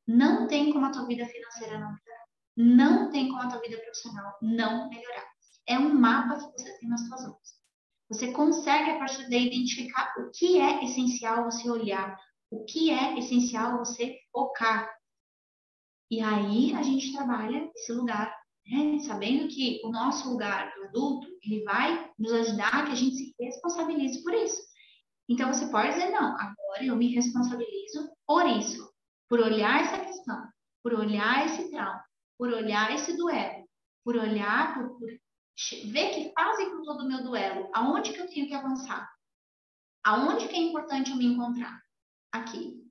não tem como a tua vida financeira não melhorar. Não tem como a tua vida profissional não melhorar. É um mapa que você tem nas tuas mãos. Você consegue, a partir daí, identificar o que é essencial você olhar, o que é essencial você focar. E aí a gente trabalha esse lugar, né? Sabendo que o nosso lugar do adulto, ele vai nos ajudar a que a gente se responsabilize por isso. Então você pode dizer, não, agora eu me responsabilizo por isso, por olhar essa questão, por olhar esse trauma, por olhar esse duelo, por olhar, por ver que fase que eu estou do meu duelo, aonde que eu tenho que avançar, aonde que é importante eu me encontrar, aqui.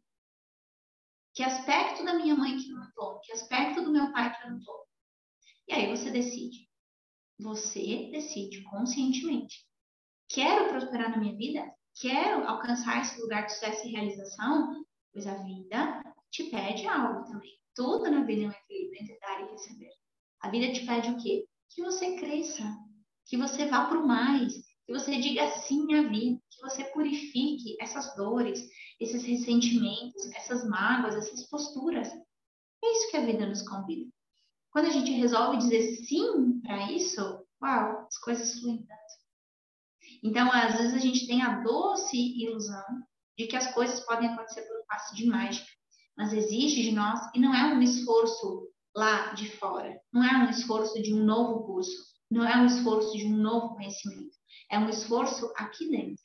Que aspecto da minha mãe que eu não estou, que aspecto do meu pai que eu não estou. E aí você decide. Você decide conscientemente. Quero prosperar na minha vida? Quero alcançar esse lugar de sucesso e realização? Pois a vida te pede algo também. Tudo na vida é um equilíbrio entre dar e receber. A vida te pede o quê? Que você cresça, que você vá para o mais, que você diga sim à vida, que você purifique essas dores, esses ressentimentos, essas mágoas, essas posturas. É isso que a vida nos convida. Quando a gente resolve dizer sim para isso, uau, as coisas fluem tanto. Então, às vezes a gente tem a doce ilusão de que as coisas podem acontecer por um passe de mágica, mas exige de nós, e não é um esforço lá de fora, não é um esforço de um novo curso, não é um esforço de um novo conhecimento, é um esforço aqui dentro,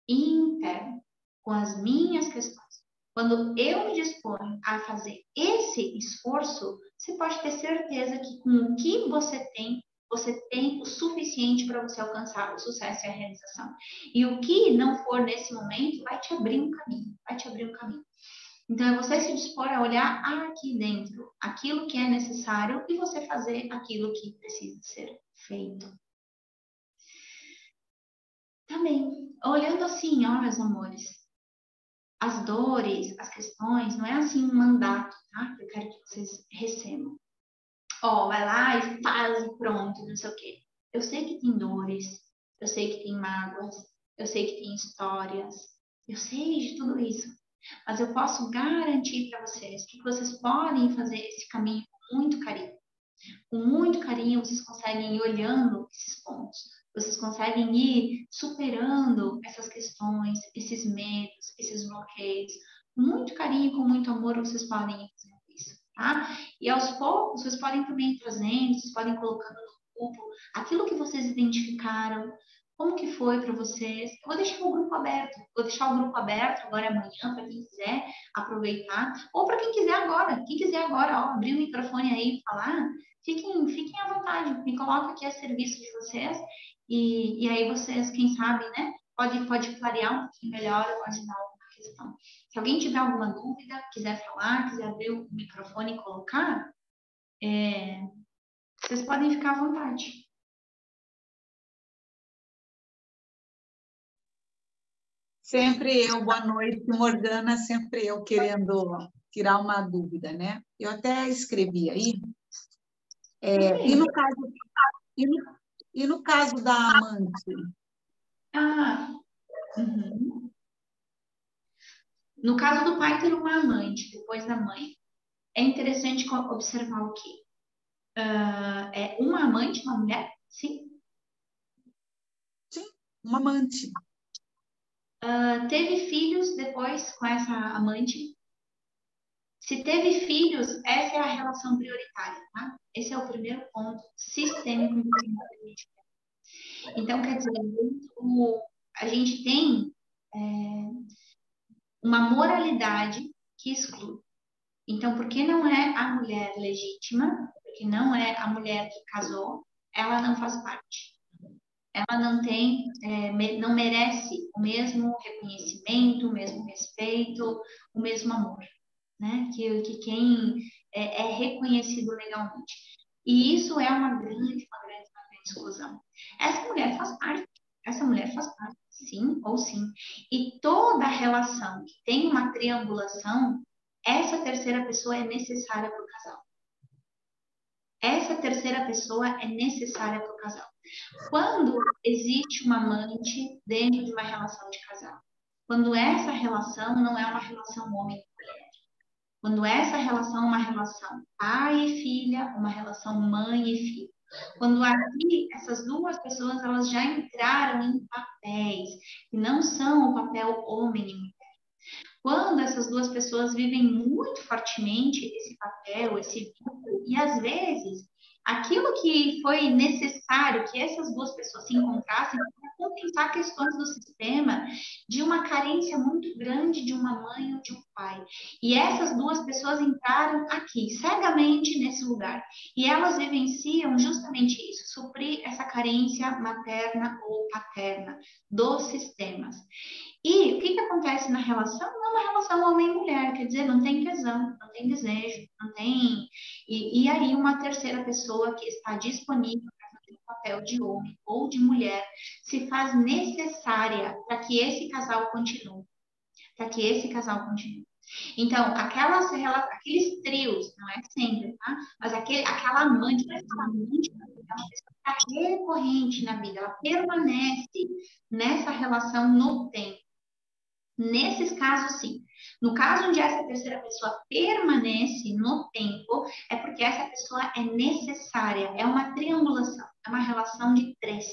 interno, com as minhas questões. Quando eu me disponho a fazer esse esforço, você pode ter certeza que com o que você tem o suficiente para você alcançar o sucesso e a realização. E o que não for nesse momento vai te abrir um caminho, vai te abrir um caminho. Então, é você se dispor a olhar aqui dentro, aquilo que é necessário e você fazer aquilo que precisa ser feito. Também, olhando assim, ó, meus amores, as dores, as questões, não é assim um mandato, tá? Eu quero que vocês recebam. Ó, vai lá e faz e pronto, não sei o quê. Eu sei que tem dores, eu sei que tem mágoas, eu sei que tem histórias, eu sei de tudo isso. Mas eu posso garantir para vocês que vocês podem fazer esse caminho com muito carinho. Com muito carinho, vocês conseguem ir olhando esses pontos. Vocês conseguem ir superando essas questões, esses medos, esses bloqueios. Com muito carinho, com muito amor, vocês podem ir fazendo isso, tá? E aos poucos, vocês podem também ir trazendo, vocês podem ir colocando no grupo aquilo que vocês identificaram, como que foi para vocês. Eu vou deixar o grupo aberto. Vou deixar o grupo aberto agora amanhã para quem quiser aproveitar. Ou para quem quiser agora. Quem quiser agora, ó, abrir o microfone aí e falar, fiquem à vontade. Me coloca aqui a serviço de vocês. E aí vocês, quem sabe, né? Pode clarear um pouquinho melhor ou ajudar alguma questão. Se alguém tiver alguma dúvida, quiser falar, quiser abrir o microfone e colocar, vocês podem ficar à vontade. Sempre eu, boa noite, Morgana, sempre eu querendo tirar uma dúvida, né? Eu até escrevi aí. E no caso da amante? Uhum. No caso do pai ter uma amante depois da mãe, é interessante observar o quê? É uma amante, uma mulher Sim. Sim, uma amante. Teve filhos depois com essa amante? Se teve filhos, essa é a relação prioritária, tá? Esse é o primeiro ponto sistêmico importante que a gente tem. Então, quer dizer, a gente tem uma moralidade que exclui. Então, porque não é a mulher legítima, porque não é a mulher que casou, ela não faz parte. Ela não tem, não merece o mesmo reconhecimento, o mesmo respeito, o mesmo amor, né? Que quem é reconhecido legalmente. E isso é uma grande exclusão. Essa mulher faz parte, sim ou sim. E toda relação que tem uma triangulação, essa terceira pessoa é necessária para o casal. Essa terceira pessoa é necessária para o casal. Quando existe uma amante dentro de uma relação de casal, quando essa relação não é uma relação homem e mulher, quando essa relação é uma relação pai e filha, uma relação mãe e filho, quando aqui essas duas pessoas elas já entraram em papéis que não são o papel homem e mulher. Quando essas duas pessoas vivem muito fortemente esse papel, esse vínculo, e às vezes aquilo que foi necessário que essas duas pessoas se encontrassem para compensar questões do sistema de uma carência muito grande de uma mãe ou de um pai. E essas duas pessoas entraram aqui, cegamente nesse lugar. E elas vivenciam justamente isso, suprir essa carência materna ou paterna dos sistemas. E o que acontece na relação? Não é uma relação homem-mulher, quer dizer, não tem tesão, não tem desejo, não tem. E aí, uma terceira pessoa que está disponível para fazer o papel de homem ou de mulher se faz necessária para que esse casal continue. Para que esse casal continue. Então, aqueles trios, não é sempre, tá? Mas aquela amante, é uma pessoa que está recorrente na vida, ela permanece nessa relação no tempo. Nesses casos, sim. No caso onde essa terceira pessoa permanece no tempo, é porque essa pessoa é necessária, é uma triangulação, é uma relação de três.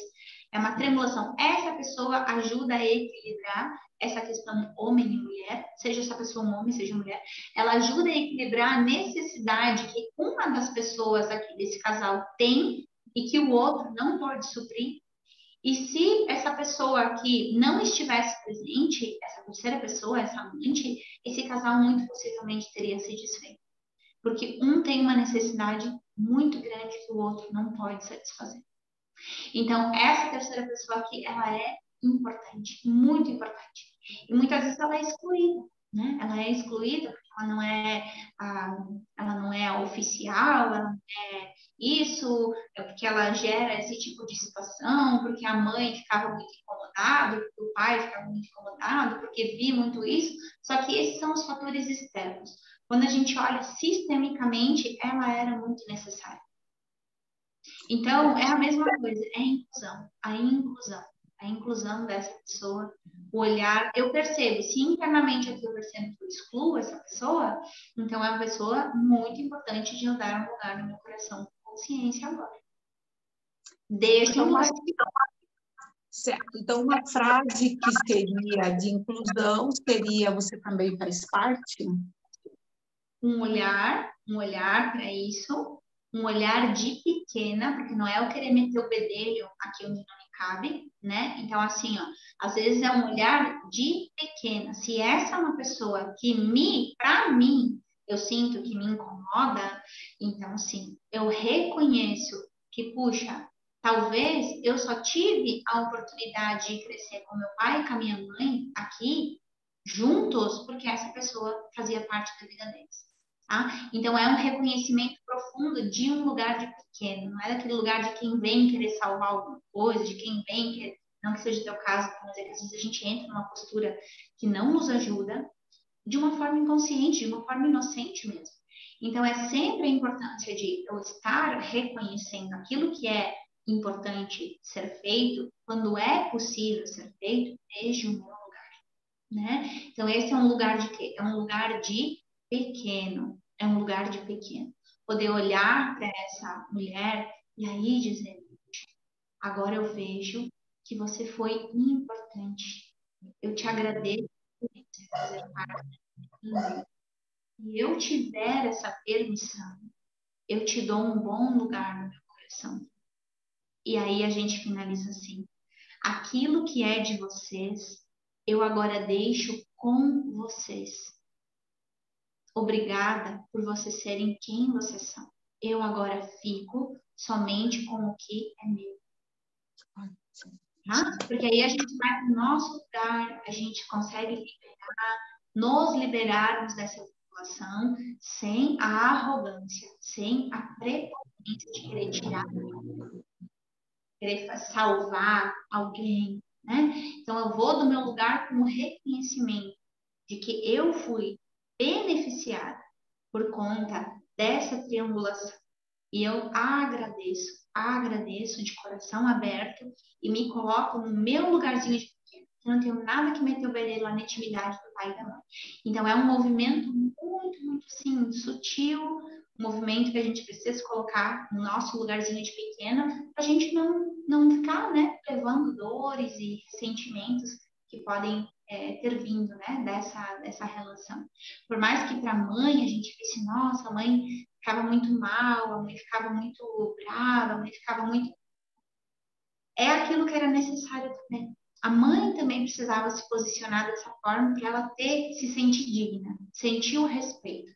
É uma triangulação. Essa pessoa ajuda a equilibrar essa questão homem e mulher, seja essa pessoa um homem, seja mulher. Ela ajuda a equilibrar a necessidade que uma das pessoas aqui desse casal tem e que o outro não pode suprir. E se essa pessoa aqui não estivesse presente, essa terceira pessoa, essa amante, esse casal muito possivelmente teria se desfeito. Porque um tem uma necessidade muito grande que o outro não pode satisfazer. Então, essa terceira pessoa aqui, ela é importante, muito importante. E muitas vezes ela é excluída, né? Ela é excluída porque ela não é oficial, ela não é isso, é porque ela gera esse tipo de situação, porque a mãe ficava muito incomodada, porque o pai ficava muito incomodado, porque via muito isso. Só que esses são os fatores externos. Quando a gente olha sistemicamente, ela era muito necessária. Então, é a mesma coisa, é a inclusão dessa pessoa, o olhar, eu percebo, se internamente aqui eu percebo que eu excluo essa pessoa, então é uma pessoa muito importante de eu dar um lugar no meu coração com consciência agora. Deixa um lugar. Certo. Então, uma frase que seria de inclusão seria: você também faz parte? Um olhar para isso, um olhar de pequena, porque não é eu querer meter o bedelho aqui onde não me cabe, né? Então, assim, ó, às vezes é um olhar de pequena. Se essa é uma pessoa que para mim, eu sinto que me incomoda, então, sim, eu reconheço que, puxa, talvez eu só tive a oportunidade de crescer com meu pai e com a minha mãe aqui, juntos, porque essa pessoa fazia parte da vida deles. Tá? Então, é um reconhecimento profundo de um lugar de pequeno, não é daquele lugar de quem vem querer salvar alguma coisa, de quem vem querer, não que seja o teu caso, mas é que às vezes a gente entra numa postura que não nos ajuda, de uma forma inconsciente, de uma forma inocente mesmo. Então, é sempre a importância de eu estar reconhecendo aquilo que é importante ser feito, quando é possível ser feito, desde o meu lugar, né? Então, esse é um lugar de quê? É um lugar de pequeno, é um lugar de pequeno. Poder olhar para essa mulher e aí dizer: agora eu vejo que você foi importante. Eu te agradeço por fazer parte de mim. Se eu tiver essa permissão, eu te dou um bom lugar no meu coração. E aí a gente finaliza assim: aquilo que é de vocês, eu agora deixo com vocês. Obrigada por vocês serem quem vocês são. Eu agora fico somente com o que é meu. Tá? Porque aí a gente vai para o nosso lugar, a gente consegue nos liberarmos dessa situação sem a arrogância, sem a prepotência de querer tirar, querer salvar alguém, né? Então eu vou do meu lugar com o reconhecimento de que eu fui beneficiada por conta dessa triangulação. E eu agradeço de coração aberto e me coloco no meu lugarzinho de pequeno. Eu não tenho nada que meter o bedelho lá na intimidade do pai e da mãe. Então é um movimento muito, assim, sutil, um movimento que a gente precisa colocar no nosso lugarzinho de pequena, para a gente não ficar, né, levando dores e sentimentos que podem ter vindo, né, dessa relação. Por mais que para a mãe a gente pense, nossa, a mãe ficava muito mal, a mãe ficava muito brava, a mãe ficava muito... É aquilo que era necessário também. A mãe também precisava se posicionar dessa forma para ela se sentir digna, sentir o respeito.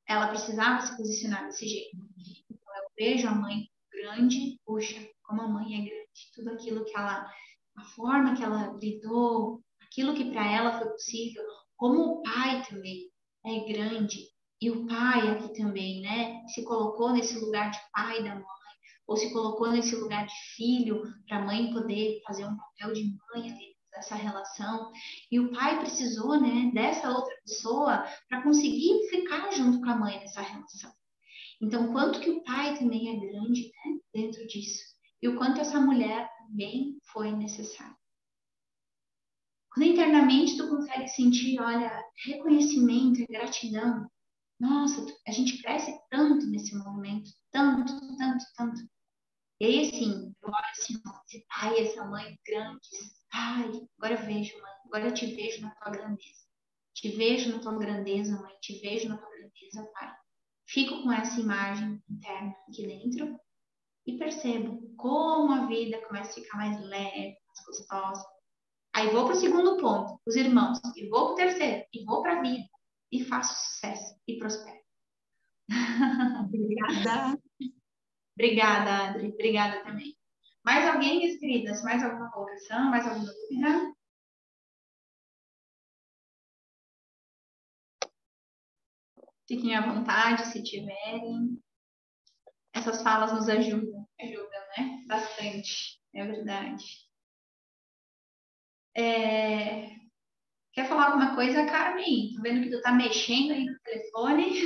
Ela precisava se posicionar desse jeito. Então, eu vejo a mãe grande, puxa, como a mãe é grande. Tudo aquilo que ela... A forma que ela lidou, aquilo que para ela foi possível, como o pai também é grande. E o pai aqui também, né, se colocou nesse lugar de pai da mãe, ou se colocou nesse lugar de filho, para a mãe poder fazer um papel de mãe ali dessa relação. E o pai precisou, né, dessa outra pessoa para conseguir ficar junto com a mãe nessa relação. Então, quanto que o pai também é grande, né, dentro disso. E o quanto essa mulher também foi necessária. Quando internamente tu consegue sentir, olha, reconhecimento e gratidão, nossa, a gente cresce tanto nesse movimento, tanto, tanto, tanto. E aí, assim, eu olho assim, esse pai, essa mãe grandes, ai, agora eu vejo, mãe, agora eu te vejo na tua grandeza. Te vejo na tua grandeza, mãe, te vejo na tua grandeza, pai. Fico com essa imagem interna aqui dentro e percebo como a vida começa a ficar mais leve, mais gostosa. Aí vou para o segundo ponto, os irmãos, e vou para o terceiro, e vou para a vida, e faço sucesso e prospero. Obrigada. Obrigada, Adri. Obrigada também. Mais alguém, minhas queridas? Mais alguma colocação? Mais alguma dúvida? Fiquem à vontade, se tiverem. Essas falas nos ajudam, né? Bastante, é verdade. Quer falar alguma coisa, Carmen? Tô vendo que tu tá mexendo aí no telefone.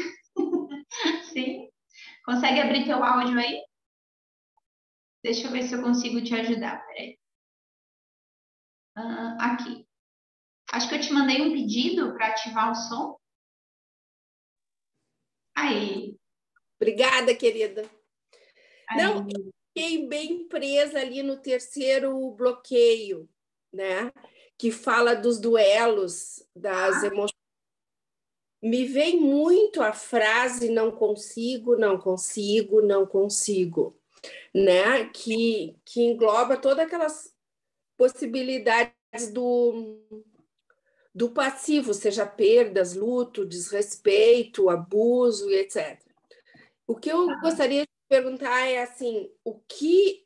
Sim. Consegue abrir teu áudio aí? Deixa eu ver se eu consigo te ajudar. Peraí. Aqui. Acho que eu te mandei um pedido para ativar o som. Aí. Obrigada, querida. Aí. Não, eu fiquei bem presa ali no terceiro bloqueio, né? Que fala dos duelos, das emoções. Me vem muito a frase não consigo, não consigo, não consigo, né? Que engloba todas aquelas possibilidades do passivo, seja perdas, luto, desrespeito, abuso e etc. O que eu gostaria de perguntar é assim, o que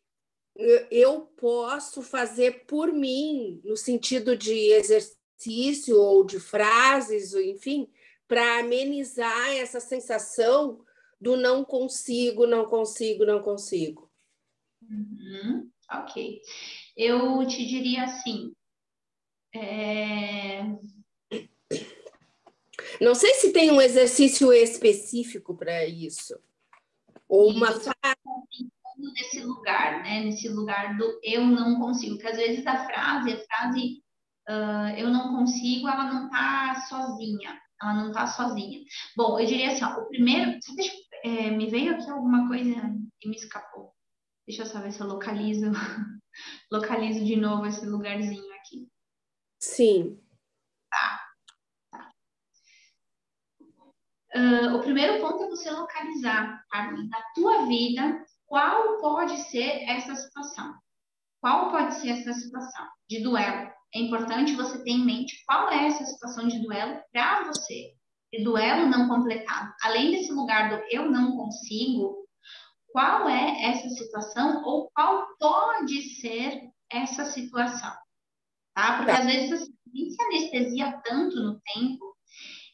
eu posso fazer por mim, no sentido de exercício ou de frases, ou enfim, para amenizar essa sensação do não consigo, não consigo, não consigo. Ok. Eu te diria assim. Não sei se tem um exercício específico para isso. Ou uma frase. Nesse lugar, né? Nesse lugar do eu não consigo. Porque às vezes a frase eu não consigo, ela não tá sozinha. Ela não tá sozinha. Bom, eu diria assim, ó, o primeiro... me veio aqui alguma coisa e me escapou. Deixa eu só ver se eu localizo, localizo de novo esse lugarzinho aqui. Sim. O primeiro ponto é você localizar, Carmen, na tua vida, qual pode ser essa situação. Qual pode ser essa situação de duelo? É importante você ter em mente qual é essa situação de duelo para você. De duelo não completado. Além desse lugar do eu não consigo, qual é essa situação ou qual pode ser essa situação, tá? Porque às vezes a gente se anestesia tanto no tempo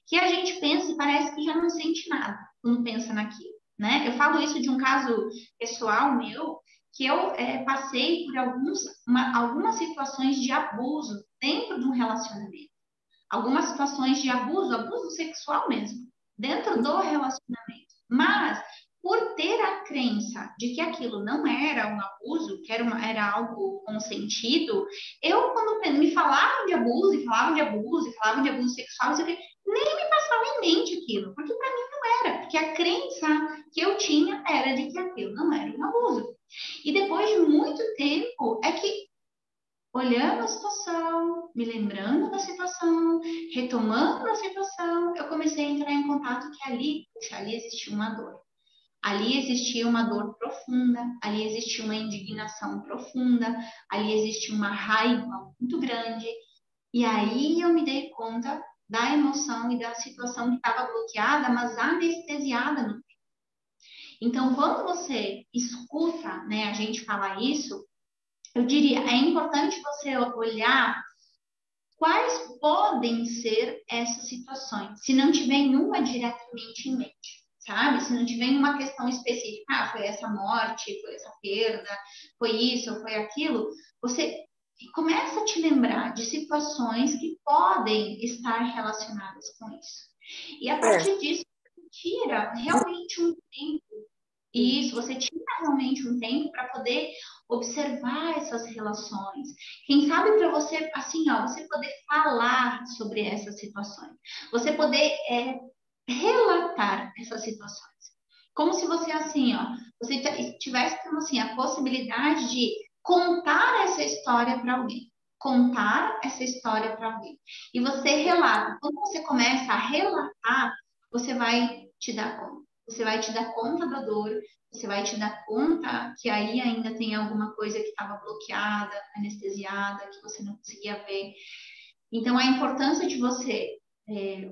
que a gente pensa e parece que já não sente nada quando pensa naquilo, né? Eu falo isso de um caso pessoal meu, que eu passei por algumas situações de abuso dentro de um relacionamento. Algumas situações de abuso sexual mesmo, dentro do relacionamento. Mas, por ter a crença de que aquilo não era um abuso, que era algo consentido, eu, quando me falavam de abuso, e falavam de abuso, e falavam de abuso sexual, nem me passava em mente aquilo, porque para mim não era, porque a crença que eu tinha era de que aquilo não era um abuso. E depois de muito tempo, é que olhando a situação, me lembrando da situação, retomando a situação, eu comecei a entrar em contato que ali existia uma dor. Ali existia uma dor profunda, ali existia uma indignação profunda, ali existia uma raiva muito grande. E aí eu me dei conta da emoção e da situação que estava bloqueada, mas anestesiada no tempo. Então, quando você escuta, né, a gente falar isso, eu diria, é importante você olhar quais podem ser essas situações, se não tiver nenhuma diretamente em mente, sabe? Se não tiver uma questão específica, foi essa morte, foi essa perda, foi isso, foi aquilo, você começa a te lembrar de situações que podem estar relacionadas com isso. E a partir disso, tira realmente um tempo. Isso, você tira realmente um tempo para poder observar essas relações. Quem sabe para você, assim, ó, você poder falar sobre essas situações. Você poder relatar essas situações. Como se você, assim, ó, você tivesse, assim, a possibilidade de contar essa história para alguém. Contar essa história para alguém. E você relata. Quando você começa a relatar, você vai te dar conta. Você vai te dar conta da dor, você vai te dar conta que aí ainda tem alguma coisa que estava bloqueada, anestesiada, que você não conseguia ver. Então, a importância de você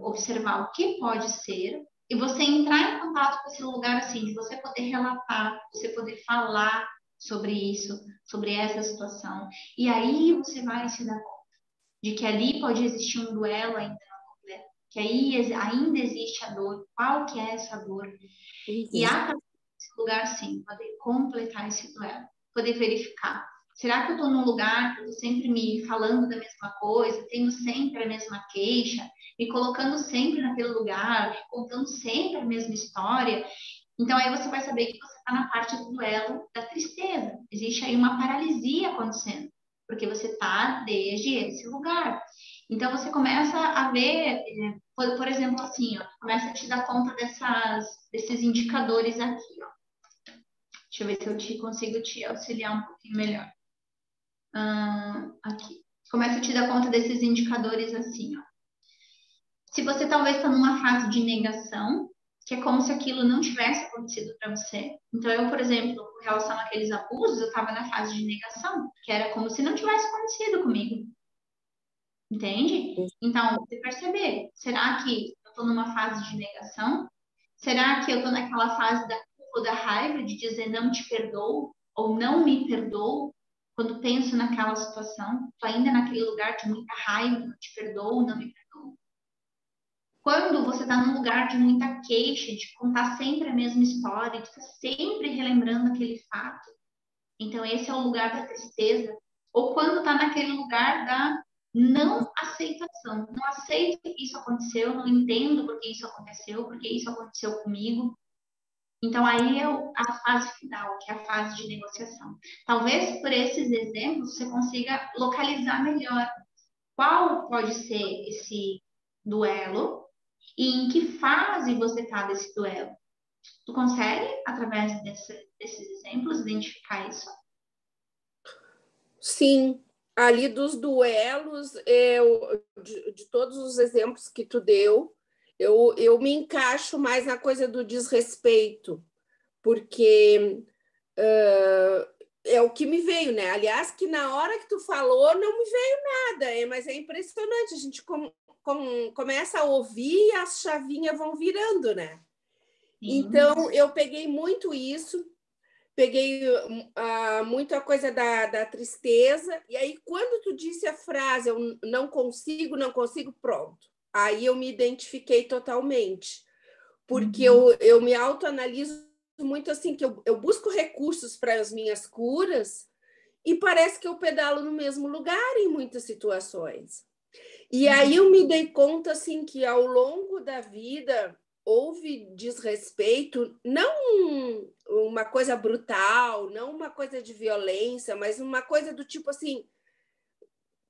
observar o que pode ser e você entrar em contato com esse lugar assim, de você poder relatar, você poder falar sobre isso, sobre essa situação. E aí você vai se dar conta de que ali pode existir um duelo ainda não completo, que aí ainda existe a dor, qual que é essa dor. E a esse lugar sim, poder completar esse duelo, poder verificar. Será que eu estou num lugar que eu estou sempre me falando da mesma coisa, tendo sempre a mesma queixa, me colocando sempre naquele lugar, contando sempre a mesma história? Então aí você vai saber que você está na parte do duelo da tristeza. Existe aí uma paralisia acontecendo, porque você está desde esse lugar. Então você começa a ver, por exemplo, assim, ó, começa a te dar conta desses indicadores aqui, ó. Deixa eu ver se eu consigo te auxiliar um pouquinho melhor. Aqui. Começa a te dar conta desses indicadores assim, ó. Se você talvez está numa fase de negação, que é como se aquilo não tivesse acontecido para você. Então, eu, por exemplo, com relação àqueles abusos, eu estava na fase de negação, que era como se não tivesse acontecido comigo. Entende? Então, você perceber, será que eu estou numa fase de negação? Será que eu estou naquela fase da culpa, da raiva, de dizer não te perdoo ou não me perdoo? Quando penso naquela situação, estou ainda naquele lugar de muita raiva, não te perdoo, não me perdoo. Quando você está num lugar de muita queixa, de contar sempre a mesma história, de estar sempre relembrando aquele fato, então esse é o lugar da tristeza. Ou quando está naquele lugar da não aceitação, não aceito que isso aconteceu, não entendo porque isso aconteceu comigo. Então aí é a fase final, que é a fase de negociação. Talvez por esses exemplos você consiga localizar melhor qual pode ser esse duelo e em que fase você está desse duelo. Tu consegue, através desses exemplos, identificar isso? Sim, ali dos duelos, de todos os exemplos que tu deu, eu me encaixo mais na coisa do desrespeito, porque é o que me veio, né? Aliás, que na hora que tu falou não me veio nada, mas é impressionante, a gente começa a ouvir e as chavinhas vão virando, né? Sim. Então, eu peguei muito isso, peguei muito a coisa da tristeza, e aí quando tu disse a frase, eu não consigo, pronto. Aí eu me identifiquei totalmente, porque eu me autoanaliso muito assim, que eu busco recursos para as minhas curas, e parece que eu pedalo no mesmo lugar em muitas situações. E aí eu me dei conta assim, que ao longo da vida houve desrespeito, não uma coisa brutal, não uma coisa de violência, mas uma coisa do tipo assim,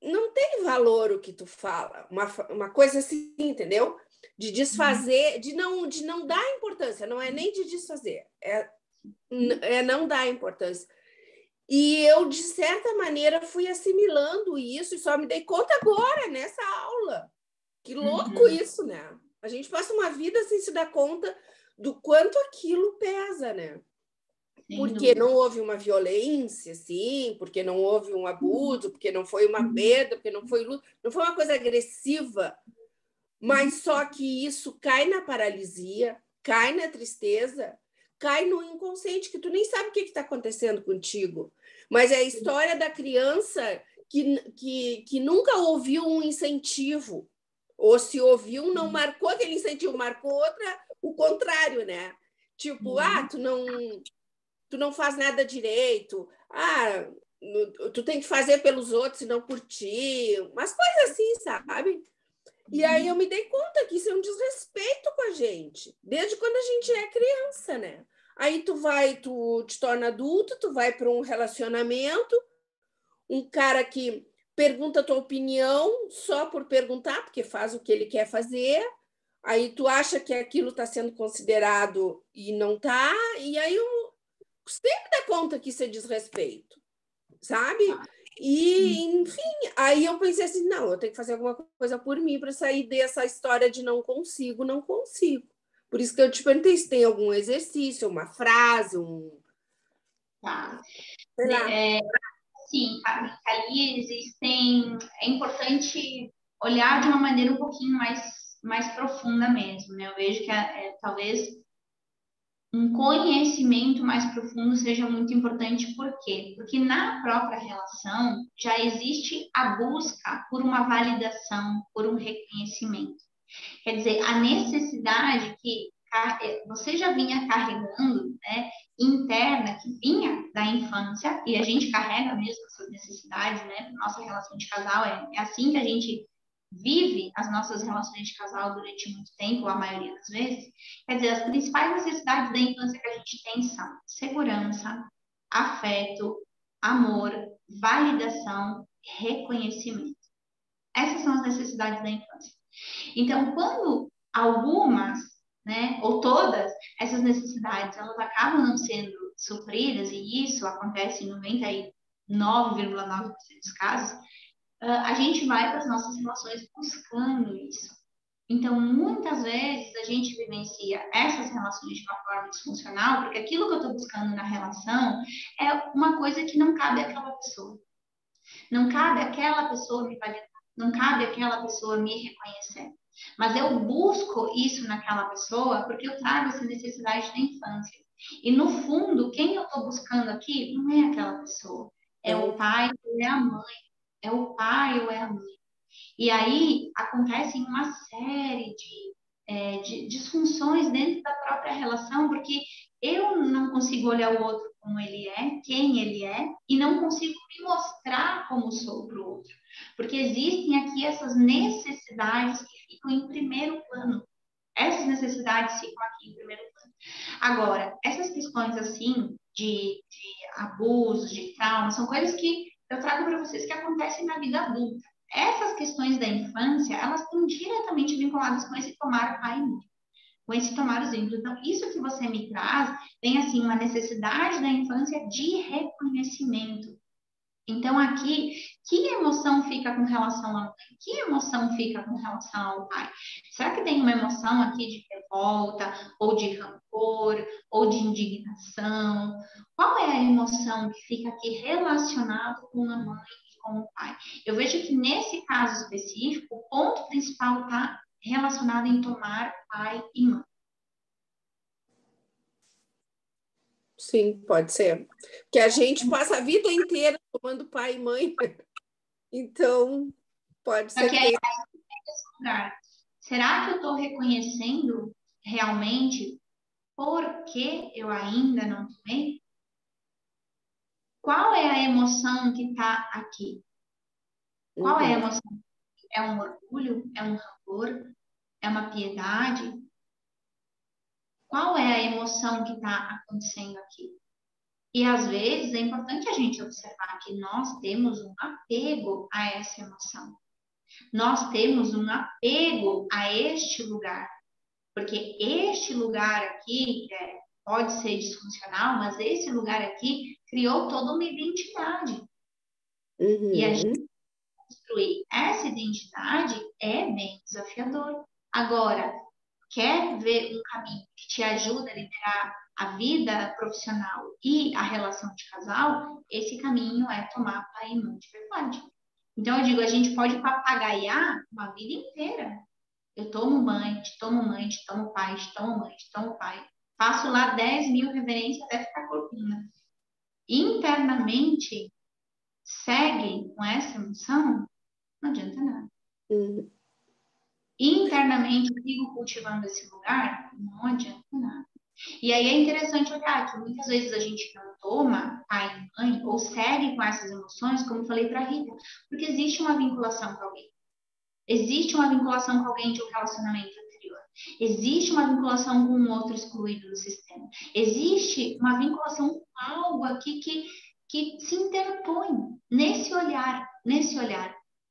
não tem valor o que tu fala, uma coisa assim, entendeu? De desfazer, de não dar importância, não é nem de desfazer, é não dar importância. E eu, de certa maneira, fui assimilando isso e só me dei conta agora, nessa aula. Que louco isso, né? A gente passa uma vida sem se dar conta do quanto aquilo pesa, né? Porque não houve uma violência, sim, porque não houve um abuso, porque não foi uma perda, porque não foi uma coisa agressiva. Mas só que isso cai na paralisia, cai na tristeza, cai no inconsciente, que tu nem sabe o que está acontecendo contigo. Mas é a história da criança que nunca ouviu um incentivo. Ou se ouviu, não marcou aquele incentivo, marcou o contrário, né? Tipo, tu não faz nada direito, tu tem que fazer pelos outros e não por ti, umas coisas assim, sabe? E aí eu me dei conta que isso é um desrespeito com a gente, desde quando a gente é criança, né? Aí tu te torna adulto, tu vai para um relacionamento, um cara que pergunta a tua opinião só por perguntar, porque faz o que ele quer fazer, aí tu acha que aquilo está sendo considerado e não está, e aí eu sempre dá conta que isso é desrespeito, sabe? E, enfim, aí eu pensei assim, não, eu tenho que fazer alguma coisa por mim para sair dessa história de não consigo. Por isso que eu te perguntei se tem algum exercício, uma frase, Tá. sei lá. Sim, ali existem... É importante olhar de uma maneira um pouquinho mais profunda mesmo, né? Eu vejo que talvez um conhecimento mais profundo seja muito importante. Por quê? Porque na própria relação já existe a busca por uma validação, por um reconhecimento. Quer dizer, a necessidade que você já vinha carregando, né, interna, que vinha da infância, e a gente carrega mesmo essas necessidades, né? Nossa relação de casal é assim que a gente vive as nossas relações de casal durante muito tempo, a maioria das vezes. Quer dizer, as principais necessidades da infância que a gente tem são segurança, afeto, amor, validação, reconhecimento. Essas são as necessidades da infância. Então, quando algumas, né, ou todas essas necessidades, elas acabam não sendo supridas, e isso acontece em 99,9% dos casos, a gente vai para as nossas relações buscando isso. Então, muitas vezes a gente vivencia essas relações de uma forma disfuncional, porque aquilo que eu estou buscando na relação é uma coisa que não cabe àquela pessoa. Não cabe àquela pessoa me validar, não cabe àquela pessoa me reconhecer. Mas eu busco isso naquela pessoa porque eu trago essa necessidade da infância. E no fundo, quem eu estou buscando aqui não é aquela pessoa. É o pai ou é a mãe. É o pai ou é a mãe. E aí acontece uma série de disfunções dentro da própria relação, porque eu não consigo olhar o outro como ele é, quem ele é, e não consigo me mostrar como sou para o outro. Porque existem aqui essas necessidades que ficam em primeiro plano. Essas necessidades ficam aqui em primeiro plano. Agora, essas questões assim de abusos, de trauma, são coisas que eu trago para vocês que acontecem na vida adulta. Essas questões da infância, elas estão diretamente vinculadas com esse tomar pai e mãe. com esse tomar os vínculos. Então, isso que você me traz tem, assim, uma necessidade da infância de reconhecimento. Então, aqui, que emoção fica com relação à mãe? Que emoção fica com relação ao pai? Será que tem uma emoção aqui de revolta, ou de rancor, ou de indignação? Qual é a emoção que fica aqui relacionado com a mãe e com o pai? Eu vejo que nesse caso específico, o ponto principal está relacionado em tomar pai e mãe. Sim, pode ser. Porque a gente passa a vida inteira tomando pai e mãe. Então, pode ser Porque que aí, tenha... nesse lugar, será que eu estou reconhecendo realmente por que eu ainda não tomei? Qual é a emoção que está aqui? Qual é a emoção? É um orgulho? É um rancor? É uma piedade? Qual é a emoção que está acontecendo aqui? E às vezes é importante a gente observar que nós temos um apego a essa emoção. Nós temos um apego a este lugar. Porque este lugar aqui pode ser disfuncional, mas esse lugar aqui criou toda uma identidade. E a gente construir essa identidade é bem desafiador. Agora, quer ver um caminho que te ajuda a liderar a vida profissional e a relação de casal? Esse caminho é tomar pai e mãe de verdade. Então, eu digo, a gente pode papagaiar uma vida inteira. Eu tomo mãe, te tomo pai, te tomo mãe, te tomo pai. Faço lá 10 mil reverências até ficar corcunda. Internamente, segue com essa emoção, não adianta nada. Internamente, sigo cultivando esse lugar, não adianta nada. E aí é interessante olhar que muitas vezes a gente não toma pai e mãe, ou segue com essas emoções, como eu falei para a Rita, porque existe uma vinculação com alguém. Existe uma vinculação com alguém de um relacionamento anterior. Existe uma vinculação com um outro excluído do sistema. Existe uma vinculação com algo aqui que se interpõe nesse olhar.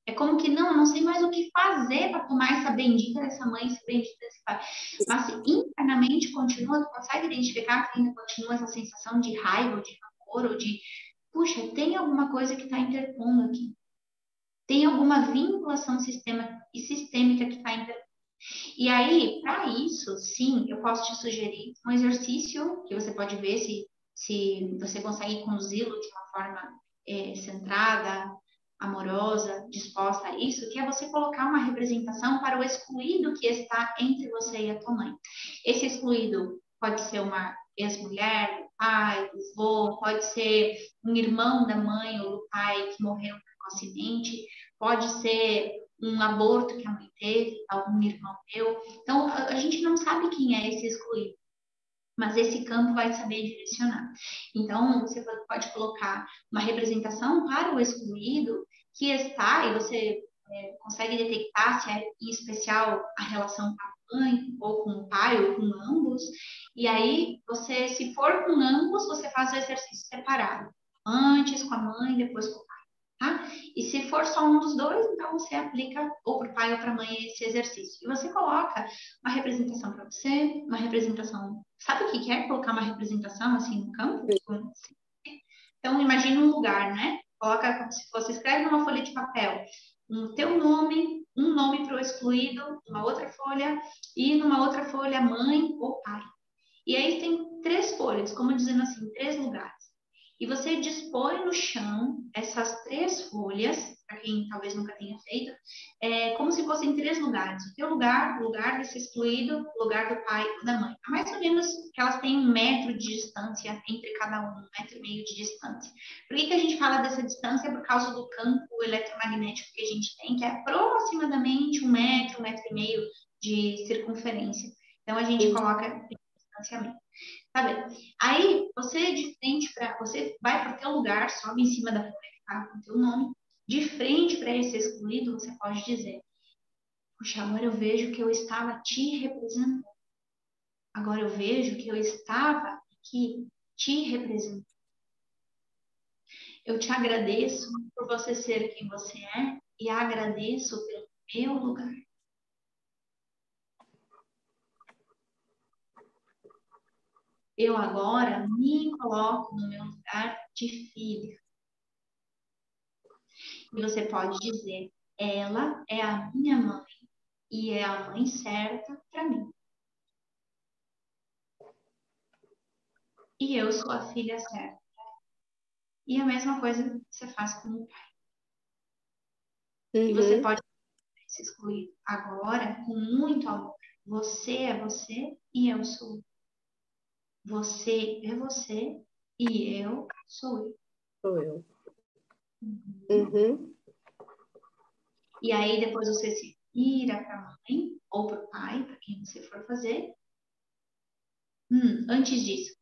É como que não sei mais o que fazer para tomar essa bendita dessa mãe, essa bendita desse pai. Mas se internamente continua, tu consegue identificar que ainda continua essa sensação de raiva, ou de rancor, ou de, puxa, tem alguma coisa que está interpondo aqui. Tem alguma vinculação sistêmica que está interpondo. E aí, para isso, sim, eu posso te sugerir um exercício que você pode ver se você consegue conduzi-lo de uma forma centrada, amorosa, disposta a isso, que é você colocar uma representação para o excluído que está entre você e a tua mãe. Esse excluído pode ser uma ex-mulher, do pai, do avô, pode ser um irmão da mãe ou do pai que morreu precocemente, pode ser um aborto que a mãe teve, algum irmão teu. Então, a gente não sabe quem é esse excluído, mas esse campo vai saber direcionar. Então, você pode colocar uma representação para o excluído que está, e você consegue detectar se é em especial a relação com a mãe, ou com o pai, ou com ambos. E aí, você, se for com ambos, você faz o exercício separado. Antes com a mãe, depois com o pai. Tá? E se for só um dos dois, então você aplica ou para o pai ou para a mãe esse exercício. E você coloca uma representação para você, uma representação. Sabe o que é colocar uma representação assim no campo? Então, imagine um lugar, né? Coloca como se fosse, escreve numa folha de papel o teu nome, um nome para o excluído, numa outra folha, e numa outra folha, mãe ou pai. E aí tem 3 folhas, como dizendo assim, 3 lugares. E você dispõe no chão essas 3 folhas, para quem talvez nunca tenha feito, como se fossem 3 lugares. O teu lugar, o lugar desse excluído, o lugar do pai ou da mãe. Mais ou menos que elas têm 1 metro de distância entre cada um, 1,5 metro de distância. Por que a gente fala dessa distância? Por causa do campo eletromagnético que a gente tem, que é aproximadamente 1 metro, 1,5 metro de circunferência. Então, a gente coloca distanciamento. Tá bem. Aí, você vai para o teu lugar, sobe em cima da folha que tá com o teu nome, de frente para esse excluído, você pode dizer: puxa, agora eu vejo que eu estava te representando. Agora eu vejo que eu estava aqui te representando. Eu te agradeço por você ser quem você é e agradeço pelo meu lugar. Eu agora me coloco no meu lugar de filha. E você pode dizer, ela é a minha mãe e é a mãe certa para mim. E eu sou a filha certa. E a mesma coisa você faz com o pai. E você pode se excluir agora com muito amor. Você é você e eu sou eu. Você é você e eu sou eu. Sou eu. E aí depois você se vira para a mãe ou para o pai, para quem você for fazer. Antes disso,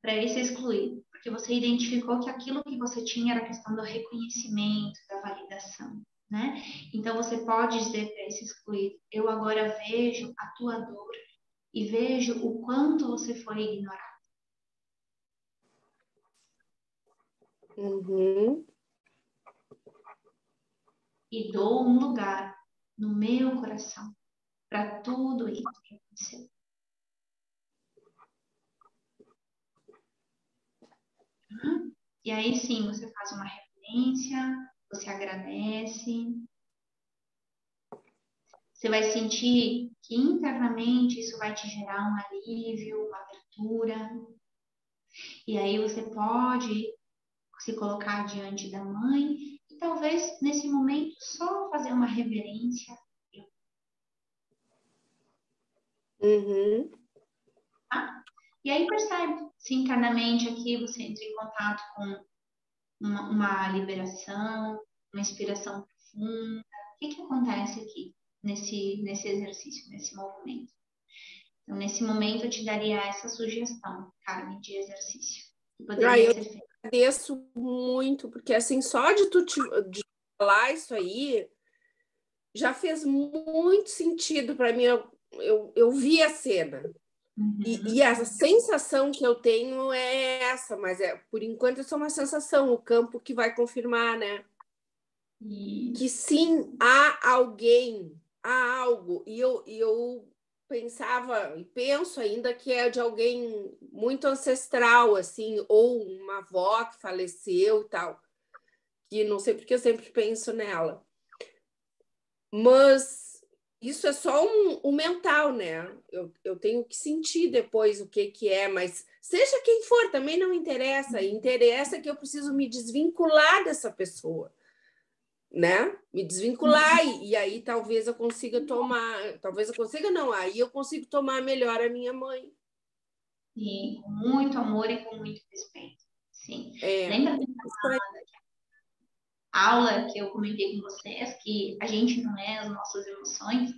para ele ser excluído, porque você identificou que aquilo que você tinha era a questão do reconhecimento, da validação, né? Então você pode dizer para esse excluído, eu agora vejo a tua dor e vejo o quanto você foi ignorado. E dou um lugar no meu coração para tudo isso que aconteceu. E aí sim, você faz uma reverência, você agradece. Você vai sentir que internamente isso vai te gerar um alívio, uma abertura. E aí você pode se colocar diante da mãe e talvez nesse momento só fazer uma reverência. Tá? E aí percebe se internamente aqui você entra em contato com uma liberação, uma inspiração profunda. O que acontece aqui nesse exercício, nesse movimento? Então, nesse momento, eu te daria essa sugestão, Carmen, de exercício. Que poderia ser feito. Agradeço muito, porque assim, só de de falar isso aí já fez muito sentido para mim. Eu vi a cena. E a sensação que eu tenho é essa, mas por enquanto é só uma sensação, o campo que vai confirmar, né? Que sim, há alguém, há algo. E eu pensava e penso ainda que é de alguém muito ancestral, assim, ou uma avó que faleceu e tal. Que não sei porque eu sempre penso nela. Mas isso é só um mental, né? Eu tenho que sentir depois o que é, mas seja quem for, também não interessa. Interessa que eu preciso me desvincular dessa pessoa, né? Me desvincular e aí talvez eu consiga tomar, talvez eu consiga não, aí eu consigo tomar melhor a minha mãe. E com muito amor e com muito respeito. Sim. Lembra a aula que eu comentei com vocês, que a gente não é as nossas emoções?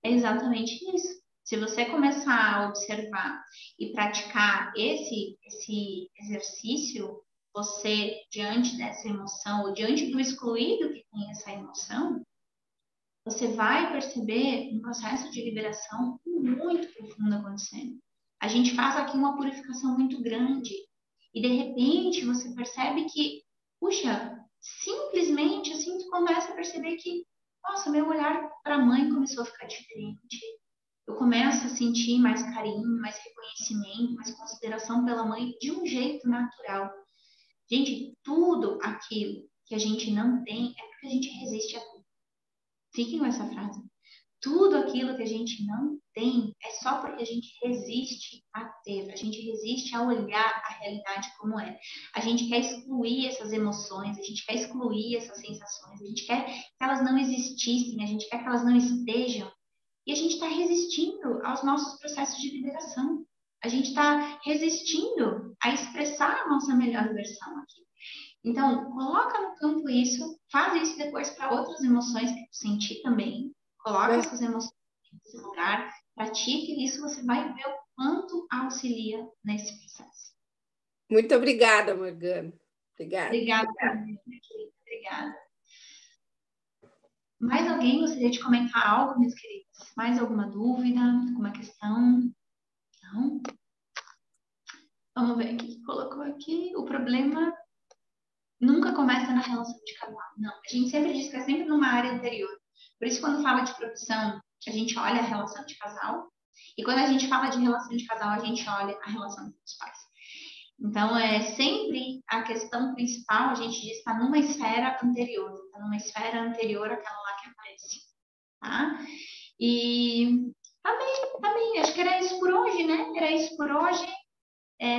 É exatamente isso. Se você começar a observar e praticar esse exercício, você, diante dessa emoção, ou diante do excluído que tem essa emoção, você vai perceber um processo de liberação muito profundo acontecendo. A gente faz aqui uma purificação muito grande e, de repente, você percebe que, puxa, simplesmente assim, tu começa a perceber que, nossa, meu olhar para a mãe começou a ficar diferente. Eu começo a sentir mais carinho, mais reconhecimento, mais consideração pela mãe de um jeito natural. Gente, tudo aquilo que a gente não tem é porque a gente resiste a tudo. Fiquem com essa frase. Tudo aquilo que a gente não tem é só porque a gente resiste a ter, a gente resiste a olhar a realidade como é. A gente quer excluir essas emoções, a gente quer excluir essas sensações, a gente quer que elas não existissem, a gente quer que elas não estejam. E a gente está resistindo aos nossos processos de liberação. A gente está resistindo a expressar a nossa melhor versão aqui. Então, coloca no campo isso, faz isso depois para outras emoções que tu sentir também. Coloca essas emoções nesse lugar, pratique isso, você vai ver o quanto auxilia nesse processo. Muito obrigada, Morgana. Obrigada, obrigada. Mais alguém gostaria de comentar algo, meus queridos? Mais alguma dúvida, alguma questão? Não? Vamos ver o que colocou aqui. O problema nunca começa na relação de casal. Não, a gente sempre diz que é sempre numa área anterior. Por isso, quando fala de profissão, a gente olha a relação de casal. E quando a gente fala de relação de casal, a gente olha a relação com os pais. Então, sempre a questão principal, a gente diz, está numa esfera anterior, está numa esfera anterior àquela lá que aparece, tá? E amém. Acho que era isso por hoje, né? Era isso por hoje.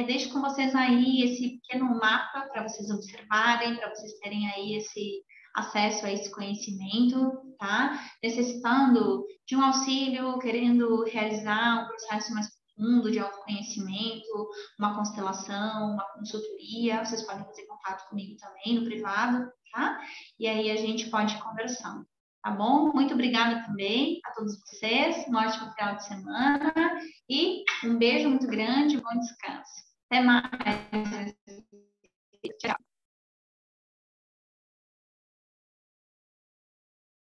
Deixo com vocês aí esse pequeno mapa para vocês observarem, para vocês terem aí esse acesso a esse conhecimento, tá? Necessitando de um auxílio, querendo realizar um processo mais profundo de autoconhecimento, uma constelação, uma consultoria, vocês podem fazer contato comigo também no privado, tá? E aí a gente pode ir conversando, tá bom? Muito obrigada também a todos vocês, um ótimo final de semana e um beijo muito grande, bom descanso. Até mais. Tchau.